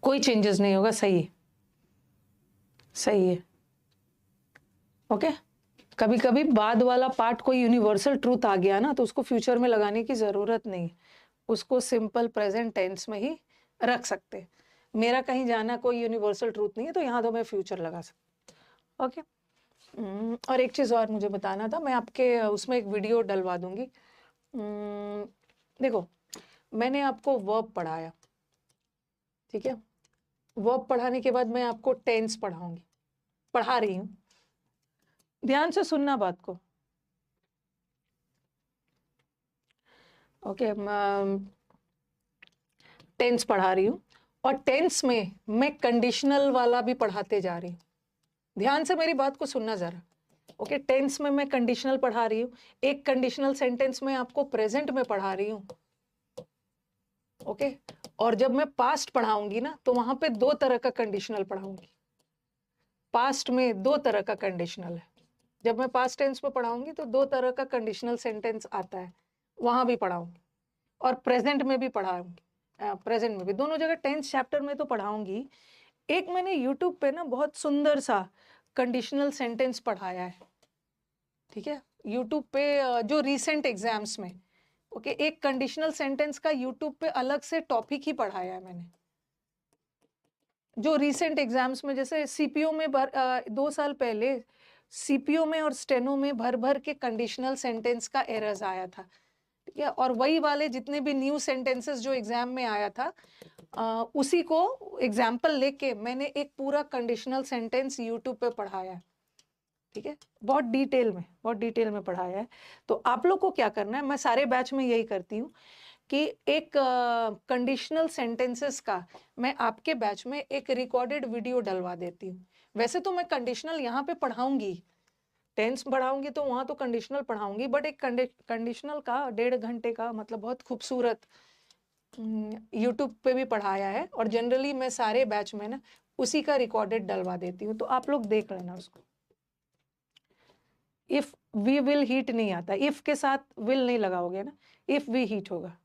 कोई चेंजेस नहीं होगा, सही है, सही है। ओके, कभी कभी बाद वाला पार्ट कोई यूनिवर्सल ट्रूथ आ गया ना, तो उसको फ्यूचर में लगाने की जरूरत नहीं, उसको सिंपल प्रेजेंट टेंस में ही रख सकते। मेरा कहीं जाना कोई यूनिवर्सल ट्रूथ नहीं है, तो यहाँ तो मैं फ्यूचर लगा सकती। ओके, और एक चीज और मुझे बताना था, मैं आपके उसमें एक वीडियो डलवा दूंगी। देखो, मैंने आपको वर्ब पढ़ाया, ठीक है, वर्ब पढ़ाने के बाद मैं आपको टेंस पढ़ा रही हूँ, ध्यान से सुनना बात को। ओके, टेंस पढ़ा रही हूँ, और टेंस में मैं कंडीशनल वाला भी पढ़ाते जा रही हूँ, ध्यान से मेरी बात को सुनना जरा। ओके, टेंस में मैं कंडीशनल पढ़ा रही हूँ, एक कंडीशनल सेंटेंस में आपको प्रेजेंट में पढ़ा रही हूँ। ओके, और जब मैं पास्ट पढ़ाऊंगी ना, तो वहां पे 2 तरह का कंडीशनल पढ़ाऊंगी, पास्ट में 2 तरह का कंडीशनल है। जब मैं पास्ट टेंस में पढ़ाऊंगी तो 2 तरह का कंडीशनल सेंटेंस आता है, वहां भी पढ़ाऊंगी और प्रेजेंट में भी पढ़ाऊंगी, प्रेजेंट में भी, दोनों जगह 10th चैप्टर में तो पढ़ाऊंगी। एक मैंने यूट्यूब पे ना बहुत सुंदर सा कंडीशनल सेंटेंस पढ़ाया है, ठीक है, यूट्यूब पे जो रीसेंट एग्जाम्स में, ओके, एक कंडीशनल सेंटेंस का यूट्यूब पे अलग से टॉपिक ही पढ़ाया है मैंने, जो रीसेंट एग्जाम्स में, जैसे सीपीओ में 2 साल पहले सीपीओ में और स्टेनो में भर भर के कंडीशनल सेंटेंस का एरर्स आया था, ठीक है, और वही वाले जितने भी न्यू सेंटेंसेस जो एग्जाम में आया था, उसी को एग्जाम्पल लेके मैंने एक पूरा कंडीशनल सेंटेंस यूट्यूब पे पढ़ाया है, ठीक है, बहुत डिटेल में पढ़ाया है। तो आप लोग को क्या करना है, मैं सारे बैच में यही करती हूँ कि एक कंडीशनल सेंटेंसेस का मैं आपके बैच में एक रिकॉर्डेड वीडियो डलवा देती हूँ। वैसे तो मैं कंडीशनल यहाँ पे पढ़ाऊंगी, टेंस पढ़ाऊंगी तो वहां तो कंडीशनल पढ़ाऊंगी, बट एक कंडीशनल का 1.5 घंटे का मतलब बहुत खूबसूरत यूट्यूब पे भी पढ़ाया है, और जनरली मैं सारे बैच में ना उसी का रिकॉर्डेड डलवा देती हूँ, तो आप लोग देख लेना उसको। इफ वी विल हीट नहीं आता, इफ के साथ विल नहीं लगाओगे ना, इफ वी हीट होगा,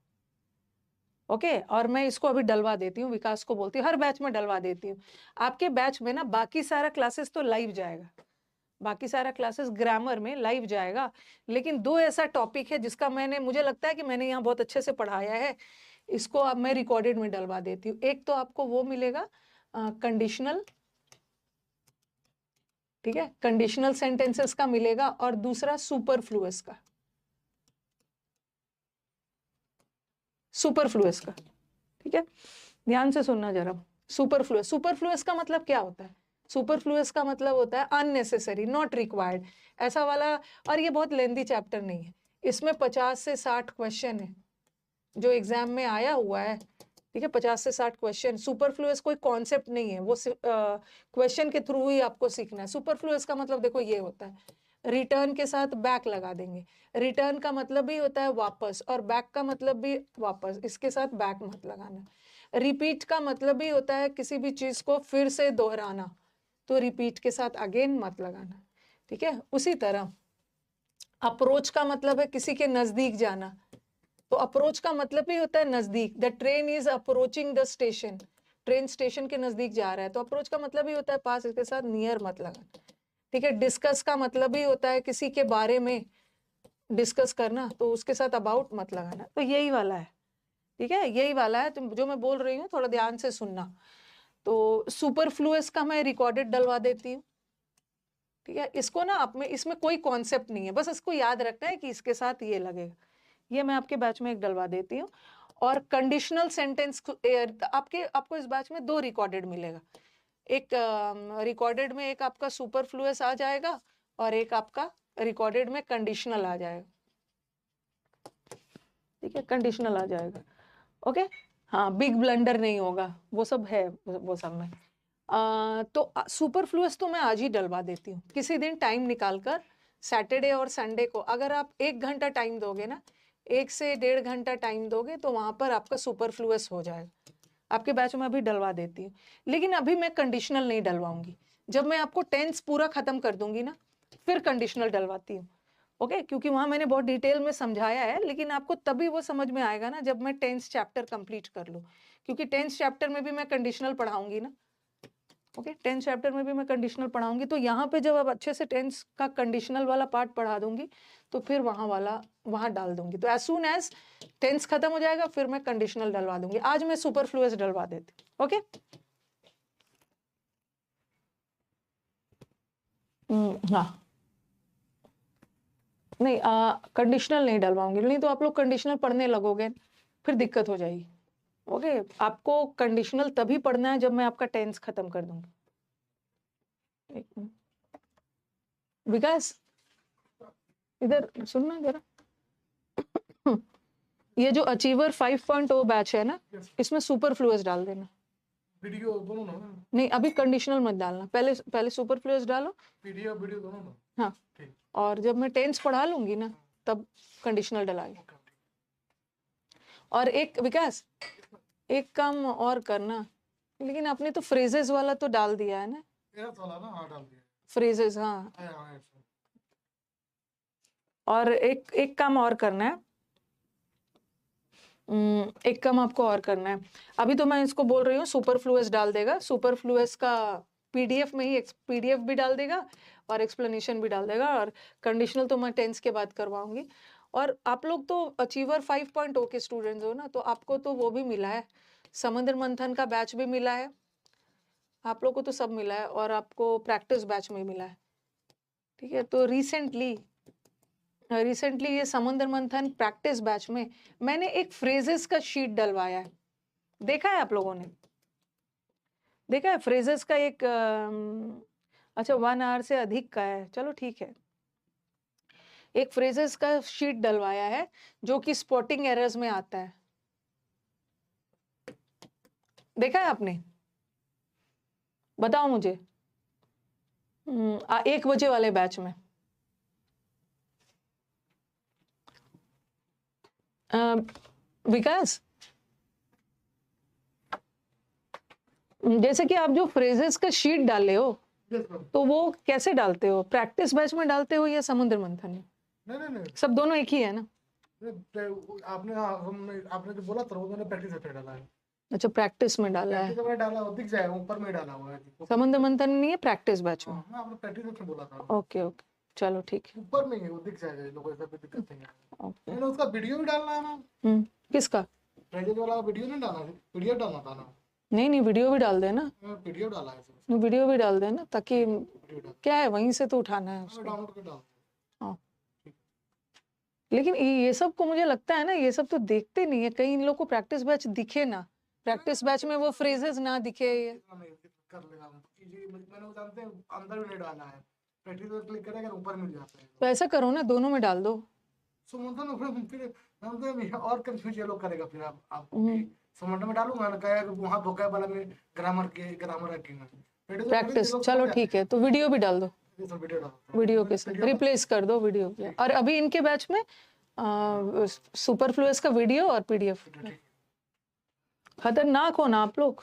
ओके। और मैं इसको अभी डलवा देती हूँ, विकास को बोलती हूँ हर बैच में डलवा देती हूँ। आपके बैच में ना बाकी सारा क्लासेस तो लाइव जाएगा, बाकी सारा क्लासेस ग्रामर में लाइव जाएगा, लेकिन 2 ऐसा टॉपिक है जिसका मुझे लगता है कि मैंने यहाँ बहुत अच्छे से पढ़ाया है, इसको अब मैं रिकॉर्डेड में डलवा देती हूँ। एक तो आपको वो मिलेगा कंडीशनल, ठीक है, कंडीशनल सेंटेंसेस का मिलेगा, और दूसरा सुपरफ्लुअस का, सुपरफ्लुअस का, ठीक है, ध्यान से सुनना जरा। सुपरफ्लुअस का मतलब क्या होता है? सुपरफ्लुअस का मतलब होता है अननेसेसरी, नॉट रिक्वायर्ड, ऐसा वाला। और ये बहुत लेंथी चैप्टर नहीं है, इसमें 50 से 60 क्वेश्चन है जो एग्जाम में आया हुआ है, ठीक है, 50 से 60 क्वेश्चन। सुपरफ्लुअस कोई कॉन्सेप्ट नहीं है, वो क्वेश्चन के थ्रू ही आपको सीखना है। सुपरफ्लुअस का मतलब देखो ये होता है, रिटर्न के साथ बैक लगा देंगे, रिटर्न का मतलब भी होता है वापस, और बैक का मतलब भी वापस, इसके साथ बैक मत लगाना। रिपीट का मतलब भी होता है किसी भी चीज को फिर से दोहराना, तो रिपीट के साथ अगेन मत लगाना, ठीक है। उसी तरह अप्रोच का मतलब है किसी के नजदीक जाना, तो अप्रोच का मतलब भी होता है नजदीक, the train is approaching the station, train station के नजदीक जा रहा है, तो अप्रोच का मतलब भी होता है पास, इसके साथ नियर मत लगाना, ठीक है। डिस्कस का मतलब भी होता है किसी के बारे में डिस्कस करना, तो उसके साथ अबाउट मत लगाना। तो यही वाला है, ठीक है, यही वाला है, तो जो मैं बोल रही हूँ थोड़ा ध्यान से सुनना। तो सुपरफ्लुअस का मैं रिकॉर्डेड डलवा देती हूँ, ठीक है। इसको ना आप में, इसमें कोई कॉन्सेप्ट नहीं है, बस इसको याद रखना है कि इसके साथ ये लगेगा, ये मैं आपके बैच में एक डलवा देती हूँ। और कंडीशनल सेंटेंस आपको इस बैच में 2 रिकॉर्डेड मिलेगा, एक रिकॉर्डेड में एक आपका सुपरफ्लुअस आ जाएगा, और एक आपका रिकॉर्डेड में कंडीशनल आ जाएगा, ठीक है, कंडीशनल आ जाएगा, ओके। हाँ, बिग ब्लंडर नहीं होगा, वो सब है, वो सब में। तो सुपरफ्लुअस तो मैं आज ही डलवा देती हूँ, किसी दिन टाइम निकालकर, सैटरडे और संडे को, अगर आप 1 घंटा टाइम दोगे ना, 1 से 1.5 घंटा टाइम दोगे, तो वहां पर आपका सुपरफ्लुअस हो जाएगा। आपके बैच में अभी डलवा देती हूँ, लेकिन अभी मैं कंडीशनल नहीं डलवाऊंगी, जब मैं आपको टेंस पूरा खत्म कर दूंगी ना, फिर कंडीशनल डलवाती हूँ, ओके, क्योंकि वहां मैंने बहुत डिटेल में समझाया है, लेकिन आपको तभी वो समझ में आएगा ना जब मैं 10th चैप्टर कंप्लीट कर लूँ, क्योंकि 10th चैप्टर में भी मैं कंडीशनल पढ़ाऊंगी ना, ओके, 10th चैप्टर में भी मैं कंडीशनल पढ़ाऊंगी, तो यहाँ पे जब आप अच्छे से 10th का कंडीशनल वाला पार्ट पढ़ा दूंगी, तो फिर वहां डाल दूंगी, तो एज सून एज 10th खत्म हो जाएगा, फिर मैं कंडीशनल डलवा दूंगी। आज मैं सुपरफ्लुअस डलवा देती हूँ, ओके। हाँ, नहीं, कंडीशनल नहीं डलवाऊंगी, नहीं तो आप लोग कंडीशनल पढ़ने लगोगे, फिर दिक्कत हो जाएगी, ओके। आपको कंडीशनल तभी पढ़ना है जब मैं आपका 10th खत्म कर दूंगी। एक मिनट, विकास इधर सुनना जरा, ये जो अचीवर 5.0 बैच है ना, इसमें सुपरफ्लुअस डाल देना, वीडियो दोनों ना? नहीं अभी कंडीशनल मत डालना, पहले सुपरफ्लुअस डालो, वीडियो दोनों ना? हाँ, ठीक। और जब मैं 10th पढ़ा लूंगी ना, तब कंडीशनल डलाएगी। और एक विकास, एक काम और करना, लेकिन आपने तो फ्रेजेस वाला तो डाल दिया है ना, हाँ डाल दिया फ्रेजेस, हाँ। और एक एक काम और करना है, एक काम आपको और करना है। अभी तो मैं इसको बोल रही हूँ सुपरफ्लुअस डाल देगा, सुपरफ्लुअस का पीडीएफ में ही पीडीएफ भी डाल देगा और एक्सप्लेनेशन भी डाल देगा, और कंडीशनल तो मैं टेंस के बाद करवाऊंगी। और आप लोग तो अचीवर 5.0 के स्टूडेंट्स हो ना, तो आपको तो वो भी मिला है, समुद्र मंथन का बैच भी मिला है, आप लोग को तो सब मिला है, और आपको प्रैक्टिस बैच में मिला है। ठीक है, तो रिसेंटली ये समुद्र मंथन प्रैक्टिस बैच में मैंने एक फ्रेजेस का शीट डलवाया है, देखा है आप लोगों ने? देखा है फ्रेजेस का एक अच्छा 1 आवर से अधिक का है, चलो ठीक है। एक फ्रेजेस का शीट डलवाया है जो कि स्पॉटिंग एरर्स में आता है, देखा है आपने? बताओ मुझे। 1 बजे वाले बैच में विकास, जैसे कि आप जो फ्रेजेस का शीट डाले हो, यस मैम। तो वो कैसे डालते हो? प्रैक्टिस बैच में डालते हो या समुद्र मंथन में? नहीं, सब दोनों एक ही है ना? आपने आपने जो बोला था वो मैंने प्रैक्टिस पे डाला है। अच्छा, प्रैक्टिस में डाला है। प्रैक्टिस में डाला वो दिख जाएगा, ऊपर में डाला हुआ है। समुद्र मंथन नहीं है, प्रैक्टिस बैच में। हाँ, आपने प्रैक्टिस में बोला था। ओके ओके, चलो ठीक है। ऊपर में ही वो दिख जाएगा, ये लोगों को ऐसा कोई दिक्कत नहीं है। ओके। मैंने उसका वीडियो भी डालना है ना, किसका? प्रेजेंट वाला वीडियो नहीं डालना, वीडियो डालना था ना। नहीं, वीडियो भी डाल देना, वीडियो डाला है, वीडियो भी डाल देना, ताकि वीडियो डाल क्या है, वहीं से तो उठाना है उसको। डाउनलोड कर डाल। हाँ, लेकिन ये सब को मुझे लगता है ना, ये सब तो देखते नहीं है कहीं, इन लोग को प्रैक्टिस बैच दिखे ना, प्रैक्टिस बैच में वो फ्रेजेस ना दिखे। कर लेगा मैंने वो जानते हैं अंदर भी नहीं डाला है, प्रैक्टिस पे क्लिक करेगा ऊपर मिल जाता है। तो ऐसा करो ना, दोनों में डाल दो। समझो फिर और कंफ्यूज ये लोग करेगा फिर आपको कि समझ में डालूंगा ना, कहेगा कि वहां वोकैब वाला में ग्रामर रखेंगे प्रैक्टिस, चलो ठीक है, तो वीडियो भी डाल दो, वीडियो के साथ रिप्लेस कर दो वीडियो के। और अभी इनके बैच में सुपरफ्लुअस का वीडियो और पीडीएफ। खतरनाक हो ना आप लोग,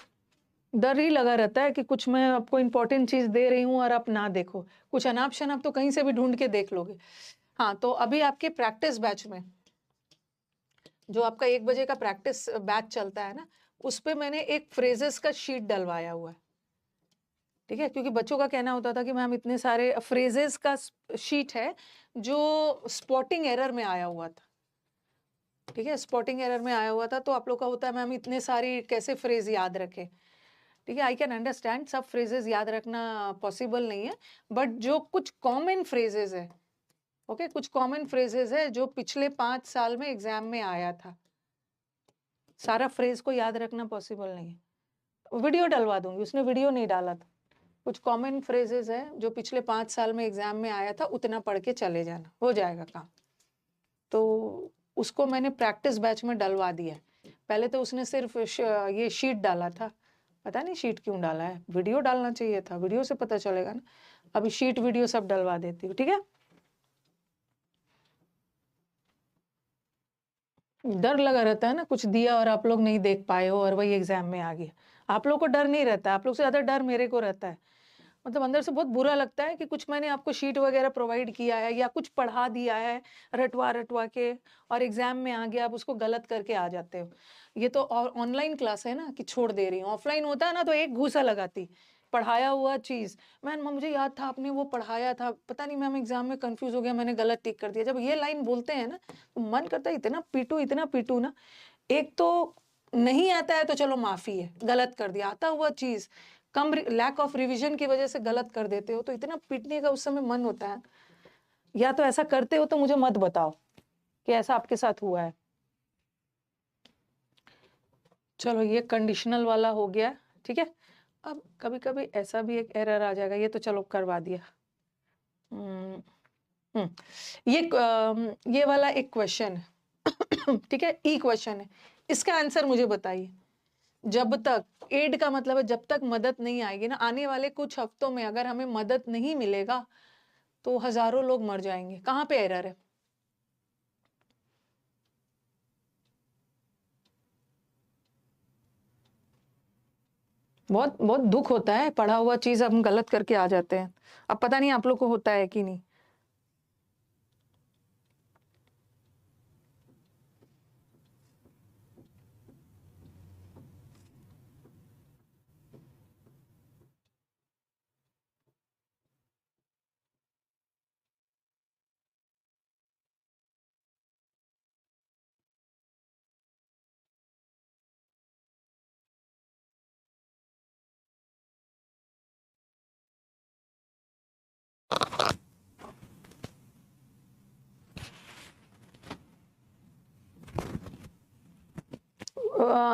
डर ही लगा रहता है कि कुछ मैं आपको इंपॉर्टेंट चीज दे रही हूँ और आप ना देखो, कुछ अनाप शनाप तो कहीं से भी ढूंढ के देख लोगे। हाँ, तो अभी आपके प्रैक्टिस बैच में जो आपका 1 बजे का प्रैक्टिस बैच चलता है ना, उस पे मैंने एक फ्रेजेस का शीट डलवाया हुआ है। ठीक है, क्योंकि बच्चों का कहना होता था कि मैम इतने सारे फ्रेजेस का शीट है जो स्पॉटिंग एरर में आया हुआ था। ठीक है, स्पॉटिंग एरर में आया हुआ था, तो आप लोग का होता है मैम इतने सारी कैसे फ्रेज याद रखे। ठीक है, आई कैन अंडरस्टैंड, सब फ्रेजेस याद रखना पॉसिबल नहीं है, बट जो कुछ कॉमन फ्रेजेस है, ओके, कुछ कॉमन फ्रेजेस है जो पिछले 5 साल में एग्जाम में आया था, सारा फ्रेज को याद रखना पॉसिबल नहीं है। वीडियो डलवा दूंगी, उसने वीडियो नहीं डाला था। कुछ कॉमन फ्रेजेस है जो पिछले 5 साल में एग्जाम में आया था, उतना पढ़ के चले जाना, हो जाएगा काम। तो उसको मैंने प्रैक्टिस बैच में डलवा दिया। पहले तो उसने सिर्फ ये शीट डाला था, पता नहीं शीट क्यों डाला है, वीडियो डालना चाहिए था, वीडियो से पता चलेगा ना। अभी शीट वीडियो सब डलवा देती हूँ, ठीक है। डर लगा रहता है ना, कुछ दिया और आप लोग नहीं देख पाए हो और वही एग्जाम में आ गया। आप लोग को डर नहीं रहता, आप लोग से ज्यादा डर मेरे को रहता है। मतलब अंदर से बहुत बुरा लगता है कि कुछ मैंने आपको शीट वगैरह प्रोवाइड किया है या कुछ पढ़ा दिया है रटवा रटवा के, और एग्जाम में आ गया आप उसको गलत करके आ जाते हो। ये तो और ऑनलाइन क्लास है ना कि छोड़ दे रही हूँ, ऑफलाइन होता है ना तो एक घूसा लगाती, पढ़ाया हुआ चीज मैम मुझे याद था आपने वो पढ़ाया था, पता नहीं मैम एग्जाम में कंफ्यूज हो गया, मैंने गलत टिक कर दिया। जब ये लाइन बोलते हैं ना तो मन करता है इतना पीटू ना। एक तो नहीं आता है तो चलो माफी है, गलत कर दिया, आता हुआ चीज कम लैक ऑफ रिवीजन की वजह से गलत कर देते हो तो इतना पीटने का उस समय मन होता है। या तो ऐसा करते हो तो मुझे मत बताओ कि ऐसा आपके साथ हुआ है। चलो ये कंडीशनल वाला हो गया, ठीक है। अब कभी कभी ऐसा भी एक एरर आ जाएगा, ये तो चलो करवा दिया। ये वाला एक क्वेश्चन है ठीक है, ई क्वेश्चन है, इसका आंसर मुझे बताइए। जब तक एड का मतलब है जब तक मदद नहीं आएगी ना, आने वाले कुछ हफ्तों में अगर हमें मदद नहीं मिलेगा तो हजारों लोग मर जाएंगे। कहाँ पे एरर है? बहुत बहुत दुख होता है, पढ़ा हुआ चीज हम गलत करके आ जाते हैं। अब पता नहीं आप लोग को होता है कि नहीं।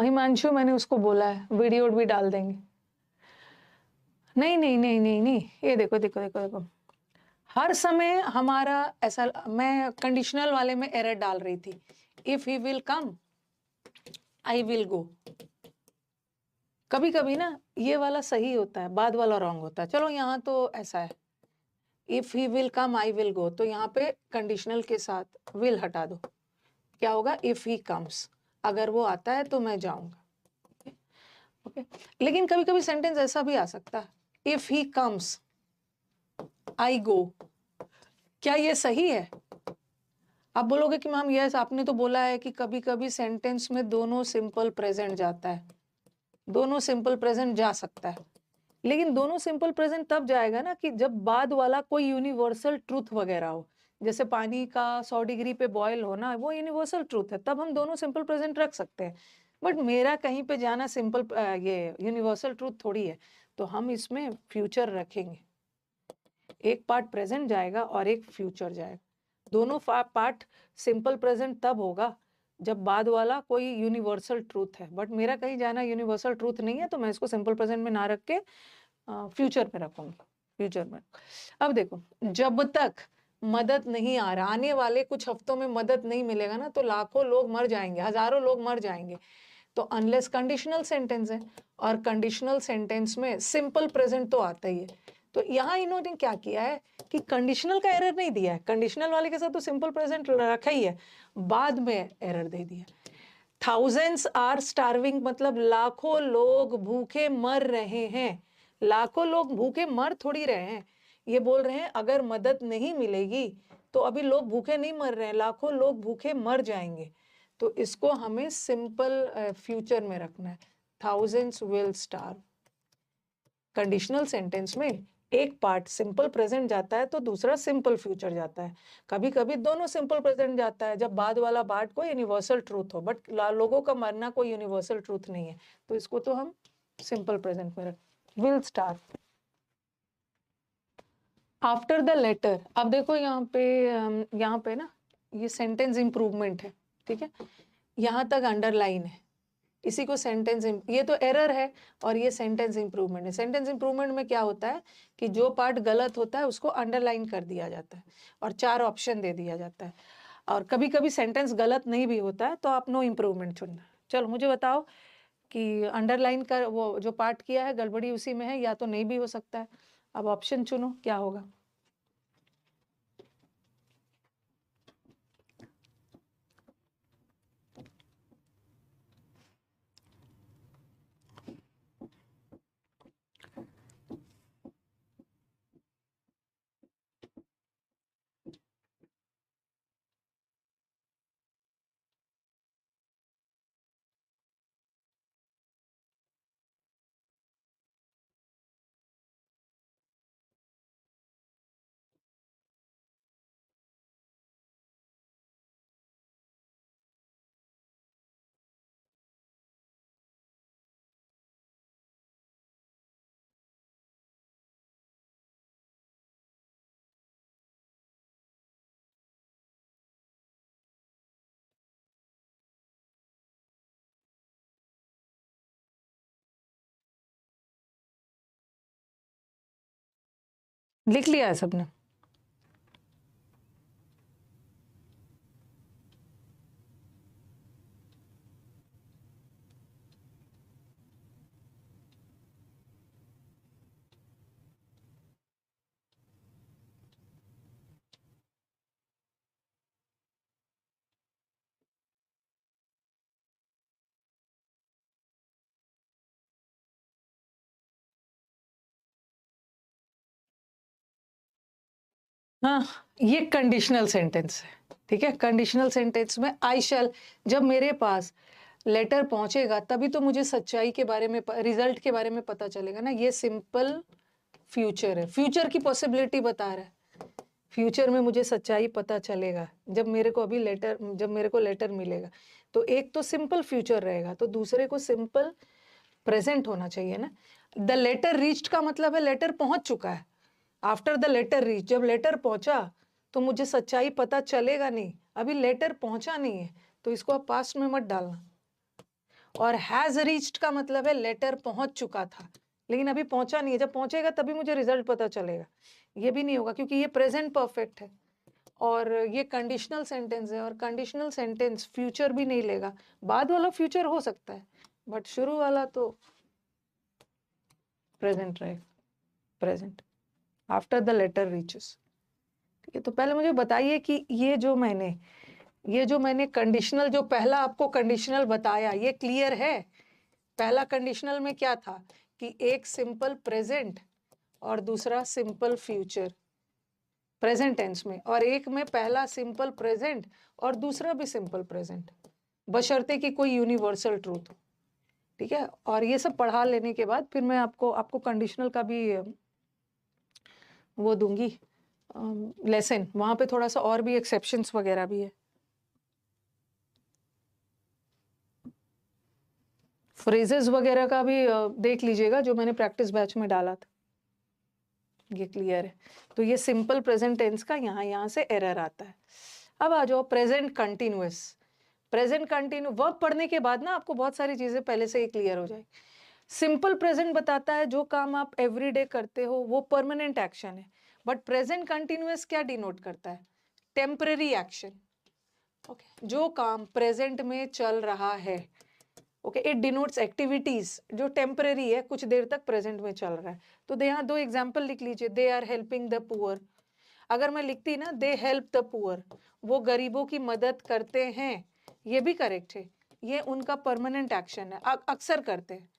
हिमांशु, मैंने उसको बोला है वीडियो भी डाल देंगे। नहीं नहीं नहीं नहीं नहीं, ये देखो देखो देखो देखो, हर समय हमारा ऐसा, मैं कंडीशनल वाले में एरर डाल रही थी, if he will come I will go. कभी कभी ना ये वाला सही होता है, बाद वाला रॉन्ग होता है। चलो यहाँ तो ऐसा है, if he will come I will go, तो यहाँ पे कंडीशनल के साथ विल हटा दो, क्या होगा, इफ ही कम्स, अगर वो आता है तो मैं जाऊंगा। ओके, लेकिन कभी कभी सेंटेंस ऐसा भी आ सकता है, इफ ही कम्स आई गो। क्या ये सही है? आप बोलोगे कि मैम यस, आपने तो बोला है कि कभी कभी सेंटेंस में दोनों सिंपल प्रेजेंट जाता है, दोनों सिंपल प्रेजेंट जा सकता है, लेकिन दोनों सिंपल प्रेजेंट तब जाएगा ना कि जब बाद वाला कोई यूनिवर्सल ट्रूथ वगैरह हो, जैसे पानी का 100 डिग्री पे बॉयल होना, वो यूनिवर्सल ट्रूथ है, तब हम दोनों सिंपल प्रेजेंट रख सकते हैं। बट मेरा कहीं पे जाना सिंपल ये यूनिवर्सल ट्रूथ थोड़ी है, तो हम इसमें फ्यूचर रखेंगे। एक पार्ट प्रेजेंट जाएगा और एक फ्यूचर जाएगा। दोनों पार्ट सिंपल प्रेजेंट तब होगा जब बाद वाला कोई यूनिवर्सल ट्रूथ है, बट मेरा कहीं जाना यूनिवर्सल ट्रूथ नहीं है, तो मैं इसको सिंपल प्रेजेंट में ना रख के फ्यूचर में रखूंगी, फ्यूचर में। अब देखो, जब तक मदद नहीं आ रहा, आने वाले कुछ हफ्तों में मदद नहीं मिलेगा ना, तो लाखों लोग मर जाएंगे, हजारों लोग मर जाएंगे। तो अनलेस कंडीशनल सेंटेंस है, और कंडीशनल सेंटेंस में सिंपल प्रेजेंट तो आता ही है। तो यहाँ इन्होंने क्या किया है कि कंडीशनल का एरर नहीं दिया है, कंडीशनल वाले के साथ तो सिंपल प्रेजेंट रखा ही है, बाद में एरर दे दिया। थाउजेंड्स आर स्टार्विंग, मतलब लाखों लोग भूखे मर रहे हैं। लाखों लोग भूखे मर थोड़ी रहे हैं, ये बोल रहे हैं अगर मदद नहीं मिलेगी तो अभी लोग भूखे नहीं मर रहे हैं, लाखों लोग भूखे मर जाएंगे। तो इसको हमें सिंपल फ्यूचर में रखना है, thousands will starve. Conditional sentence में एक पार्ट सिंपल प्रेजेंट जाता है तो दूसरा सिंपल फ्यूचर जाता है। कभी कभी दोनों सिंपल प्रेजेंट जाता है जब बाद वाला पार्ट कोई यूनिवर्सल ट्रूथ हो, बट लोगों का मरना कोई यूनिवर्सल ट्रूथ नहीं है, तो इसको तो हम सिंपल प्रेजेंट में रख, will start. After the letter, अब देखो यहाँ पे ना ये सेंटेंस इंप्रूवमेंट है, ठीक है, यहाँ तक अंडरलाइन है, इसी को सेंटेंस, ये तो एरर है और ये सेंटेंस इंप्रूवमेंट है। सेंटेंस इंप्रूवमेंट में क्या होता है कि जो पार्ट गलत होता है उसको अंडरलाइन कर दिया जाता है और 4 ऑप्शन दे दिया जाता है, और कभी कभी सेंटेंस गलत नहीं भी होता है तो आप नो इम्प्रूवमेंट चुनना। चलो मुझे बताओ कि अंडरलाइन कर वो जो पार्ट किया है गड़बड़ी उसी में है या तो नहीं भी हो सकता है। अब ऑप्शन चुनो, क्या होगा। लिख लिया है सबने। हाँ, ये कंडीशनल सेंटेंस है, ठीक है। कंडीशनल सेंटेंस में आई शैल, जब मेरे पास लेटर पहुंचेगा तभी तो मुझे सच्चाई के बारे में, रिजल्ट के बारे में पता चलेगा ना। ये सिंपल फ्यूचर है, फ्यूचर की पॉसिबिलिटी बता रहा है, फ्यूचर में मुझे सच्चाई पता चलेगा जब मेरे को अभी लेटर, जब मेरे को लेटर मिलेगा। तो एक तो सिंपल फ्यूचर रहेगा, तो दूसरे को सिंपल प्रेजेंट होना चाहिए ना। द लेटर रीच्ड का मतलब है लेटर पहुंच चुका है। आफ्टर द लेटर रीच, जब लेटर पहुंचा तो मुझे सच्चाई पता चलेगा नहीं, अभी लेटर पहुंचा नहीं है, तो इसको आप पास्ट में मत डालना। और हैज रीच्ड का मतलब है लेटर पहुंच चुका था, लेकिन अभी पहुंचा नहीं है। जब पहुंचेगा तभी मुझे रिजल्ट पता चलेगा। ये भी नहीं होगा क्योंकि ये प्रेजेंट परफेक्ट है और ये कंडीशनल सेंटेंस है, और कंडीशनल सेंटेंस फ्यूचर भी नहीं लेगा। बाद वाला फ्यूचर हो सकता है बट शुरू वाला तो प्रेजेंट रहेगा, present after the letter reaches. ठीक है, तो पहले मुझे बताइए कि ये जो मैंने कंडीशनल, जो पहला आपको कंडीशनल बताया, ये क्लियर है? पहला कंडीशनल में क्या था कि एक सिंपल प्रेजेंट और दूसरा सिंपल फ्यूचर प्रेजेंट टेंस में, और एक में पहला सिंपल प्रेजेंट और दूसरा भी सिंपल प्रेजेंट, बशर्ते कि कोई यूनिवर्सल ट्रूथ हो। ठीक है, और ये सब पढ़ा लेने के बाद फिर मैं आपको कंडीशनल का भी वो दूंगी लेसन, वहां पे थोड़ा सा और भी एक्सेप्शंस वगैरह भी है। फ्रेजेस वगैरह का भी देख लीजिएगा जो मैंने प्रैक्टिस बैच में डाला था। ये क्लियर है? तो ये सिंपल प्रेजेंट टेंस का यहाँ से एरर आता है। अब आ जाओ present continuous. Present continue verb पढ़ने के बाद ना आपको बहुत सारी चीजें पहले से ही क्लियर हो जाएगी। सिंपल प्रेजेंट बताता है जो काम आप एवरीडे करते हो वो परमानेंट एक्शन है, बट प्रेजेंट कंटिन्यूअस क्या डिनोट करता है? Temporary action. ओके, जो काम प्रेजेंट में चल रहा है, ओके, इट डिनोट्स एक्टिविटीज जो टेम्पररी है, कुछ देर तक प्रेजेंट में चल रहा है। तो यहाँ दो एग्जाम्पल लिख लीजिए, they are helping the poor. अगर मैं लिखती ना दे हेल्प द पुअर, वो गरीबों की मदद करते हैं, ये भी करेक्ट है, ये उनका परमानेंट एक्शन है, अक्सर करते हैं।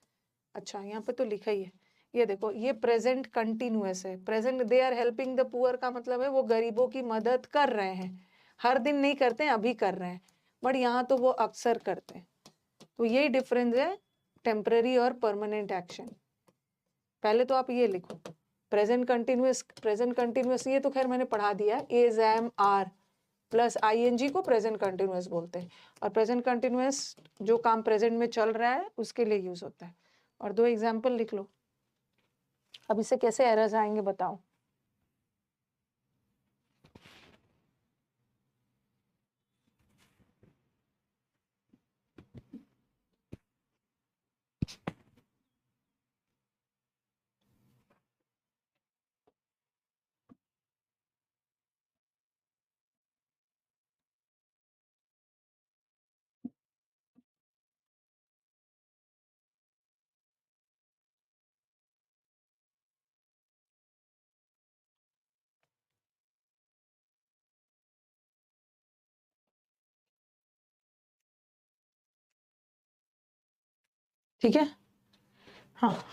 अच्छा, यहाँ पे तो लिखा ही है, ये देखो, ये प्रेजेंट कंटिन्यूअस है। Present they are helping the poor का मतलब है वो गरीबों की मदद कर रहे हैं, हर दिन नहीं करते हैं, अभी कर रहे हैं, बट यहाँ तो वो अक्सर करते हैं। तो यही डिफरेंस है टेम्पररी और परमानेंट एक्शन। पहले तो आप ये लिखो प्रेजेंट कंटिन्यूअस, ये तो खैर मैंने पढ़ा दिया, is am are plus ING को प्रेजेंट कंटिन्यूअस बोलते हैं, और प्रेजेंट कंटिन्यूअस जो काम प्रेजेंट में चल रहा है उसके लिए यूज होता है। और दो एग्जाम्पल लिख लो। अब इससे कैसे एरर्स आएंगे बताओ। ठीक है, हाँ,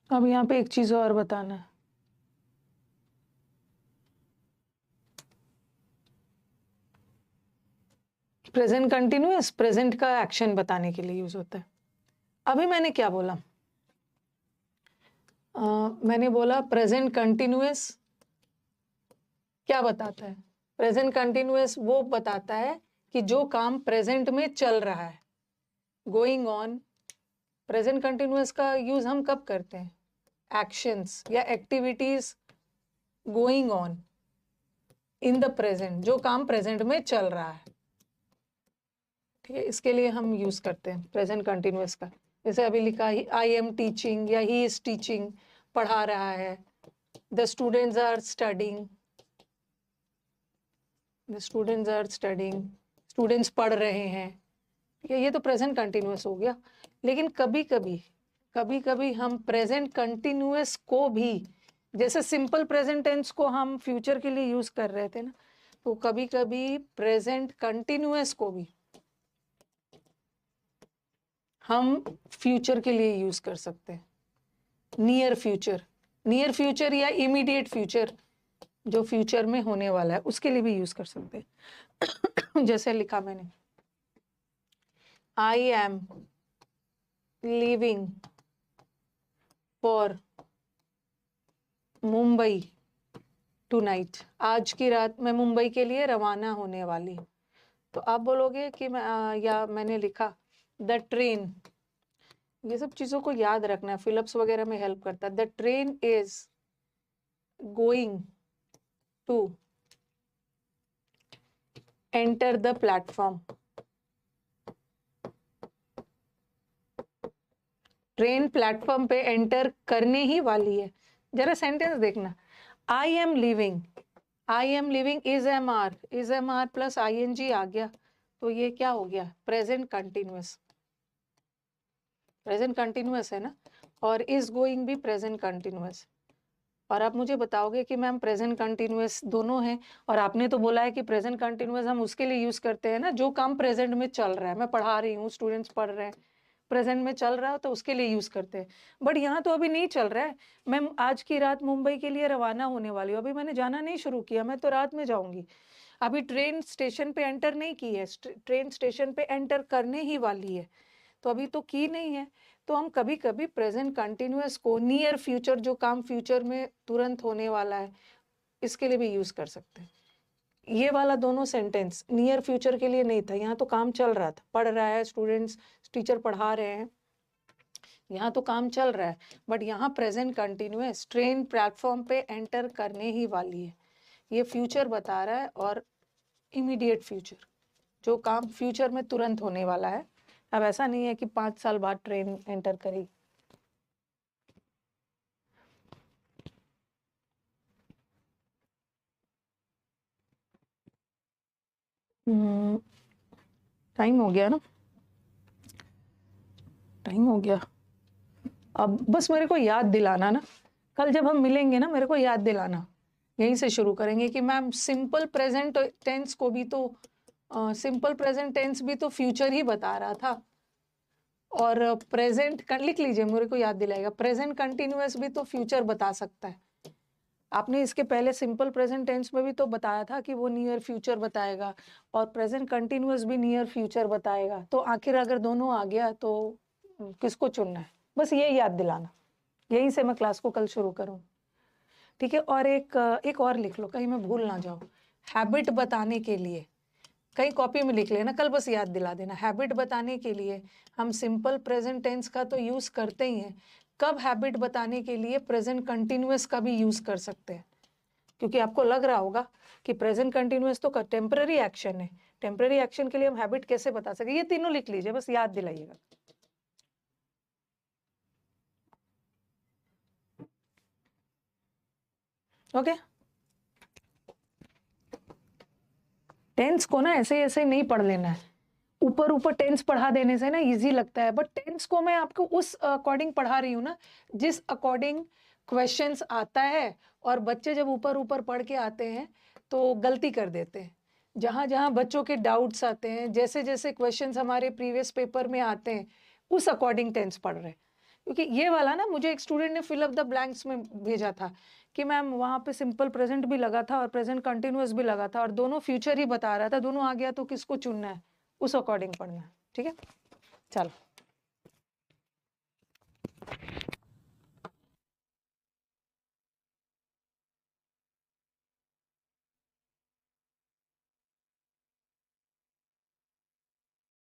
अब यहाँ पे एक चीज और बताना है। प्रेजेंट कंटिन्यूअस प्रेजेंट का एक्शन बताने के लिए यूज होता है। अभी मैंने क्या बोला? मैंने बोला प्रेजेंट कंटिन्यूअस क्या बताता है? प्रेजेंट कंटिन्यूअस वो बताता है कि जो काम प्रेजेंट में चल रहा है, गोइंग ऑन। प्रेजेंट कंटिन्यूअस का यूज हम कब करते हैं? एक्शंस या activities going on in the present, जो काम प्रेजेंट में चल रहा है। ठीक है, इसके लिए हम यूज करते हैं प्रेजेंट कंटिन्यूअस का। जैसे अभी लिखा आई एम टीचिंग या ही इज टीचिंग, पढ़ा रहा है। The students are studying, the students are studying, students पढ़ रहे हैं। ये तो प्रेजेंट कंटिन्यूअस हो गया। लेकिन कभी कभी हम प्रेजेंट कंटिन्यूअस को भी, जैसे सिंपल प्रेजेंट टेंस को हम फ्यूचर के लिए यूज कर रहे थे ना, तो कभी कभी प्रेजेंट कंटिन्यूअस को भी हम फ्यूचर के लिए यूज कर सकते हैं। नियर फ्यूचर या इमीडिएट फ्यूचर, जो फ्यूचर में होने वाला है उसके लिए भी यूज कर सकते हैं। जैसे लिखा मैंने, I am leaving for Mumbai tonight, आज की रात मैं मुंबई के लिए रवाना होने वाली हूँ। तो आप बोलोगे कि या मैंने लिखा द ट्रेन, ये सब चीजों को याद रखना है, फिलअप्स वगैरह में हेल्प करता है। The train is going to enter the platform. Train platform पे एंटर करने ही वाली है। जरा सेंटेंस देखना, I am living, I am living is am are plus I N G आ गया, तो ये क्या हो गया, प्रेजेंट कंटिन्यूअस। प्रेजेंट कंटिन्यूअस है ना, और इज गोइंग भी प्रेजेंट कंटिन्यूअस। और आप मुझे बताओगे कि मैम प्रेजेंट कंटिन्यूअस दोनों हैं, और आपने तो बोला है कि प्रेजेंट कंटिन्यूअस हम उसके लिए यूज करते हैं ना जो काम प्रेजेंट में चल रहा है। मैं पढ़ा रही हूँ, स्टूडेंट्स पढ़ रहे हैं, प्रेजेंट में चल रहा है तो उसके लिए यूज करते हैं। बट यहाँ तो अभी नहीं चल रहा है। मैं आज की रात मुंबई के लिए रवाना होने वाली हूँ, अभी मैंने जाना नहीं शुरू किया, मैं तो रात में जाऊंगी। अभी ट्रेन स्टेशन पे एंटर नहीं की है, ट्रेन स्टेशन पे एंटर करने ही वाली है, तो अभी तो की नहीं है। तो हम कभी कभी प्रेजेंट कंटिन्यूअस को नियर फ्यूचर, जो काम फ्यूचर में तुरंत होने वाला है, इसके लिए भी यूज कर सकते हैं। ये वाला दोनों सेंटेंस नियर फ्यूचर के लिए नहीं था, यहाँ तो काम चल रहा था, पढ़ रहा है स्टूडेंट्स, टीचर पढ़ा रहे हैं, यहाँ तो काम चल रहा है। बट यहाँ प्रेजेंट कंटिन्यूअस, ट्रेन प्लेटफॉर्म पे एंटर करने ही वाली है, ये फ्यूचर बता रहा है, और इमीडिएट फ्यूचर, जो काम फ्यूचर में तुरंत होने वाला है। अब ऐसा नहीं है कि 5 साल बाद ट्रेन एंटर करेगी। टाइम हो गया ना, टाइम हो गया। अब बस मेरे को याद दिलाना ना, कल जब हम मिलेंगे ना मेरे को याद दिलाना। यहीं से शुरू करेंगे कि मैम सिंपल प्रेजेंट टेंस को भी तो सिंपल प्रेजेंट टेंस भी तो फ्यूचर ही बता रहा था, और प्रेजेंट लिख लीजिए, मेरे को याद दिलाएगा, प्रेजेंट कंटिन्यूअस भी तो फ्यूचर बता सकता है। आपने इसके पहले सिंपल प्रेजेंट टेंस में भी तो बताया था कि वो नियर फ्यूचर बताएगा, और प्रेजेंट कंटिन्यूअस भी नियर फ्यूचर बताएगा। तो आखिर अगर दोनों आ गया तो किसको चुनना है, बस ये याद दिलाना। यहीं से मैं क्लास को कल शुरू करूँ, ठीक है। और एक और लिख लो, कहीं मैं भूल ना जाऊँ। हैबिट बताने के लिए, कहीं कॉपी में लिख लेना, कल बस याद दिला देना। हैबिट बताने के लिए हम सिंपल प्रेजेंट टेंस का तो यूज़ करते ही हैं, कब हैबिट बताने के लिए प्रेजेंट कंटिन्यूअस का भी यूज़ कर सकते हैं। क्योंकि आपको लग रहा होगा कि प्रेजेंट कंटिन्यूअस तो टेम्पररी एक्शन है, टेम्पररी एक्शन के लिए हम हैबिट कैसे बता सके। ये तीनों लिख लीजिए, बस याद दिलाइएगा। ओके, टेंस को ना ऐसे ऐसे नहीं पढ़ लेना है, ऊपर ऊपर टेंस पढ़ा देने से ना इजी लगता है, बट टेंस को मैं आपको उस अकॉर्डिंग पढ़ा रही हूँ ना जिस अकॉर्डिंग क्वेश्चंस आता है। और बच्चे जब ऊपर ऊपर पढ़ के आते हैं तो गलती कर देते हैं, जहाँ जहाँ बच्चों के डाउट्स आते हैं, जैसे जैसे क्वेश्चंस हमारे प्रीवियस पेपर में आते हैं, उस अकॉर्डिंग टेंस पढ़ रहे हैं। क्योंकि ये वाला ना मुझे एक स्टूडेंट ने फिल अप द ब्लैंक्स में भेजा था कि मैम वहाँ पे सिंपल प्रेजेंट भी लगा था और प्रेजेंट कंटिन्यूअस भी लगा था, और दोनों फ्यूचर ही बता रहा था, दोनों आ गया तो किसको चुनना है, उस अकॉर्डिंग पढ़ना है, ठीक है। चलो।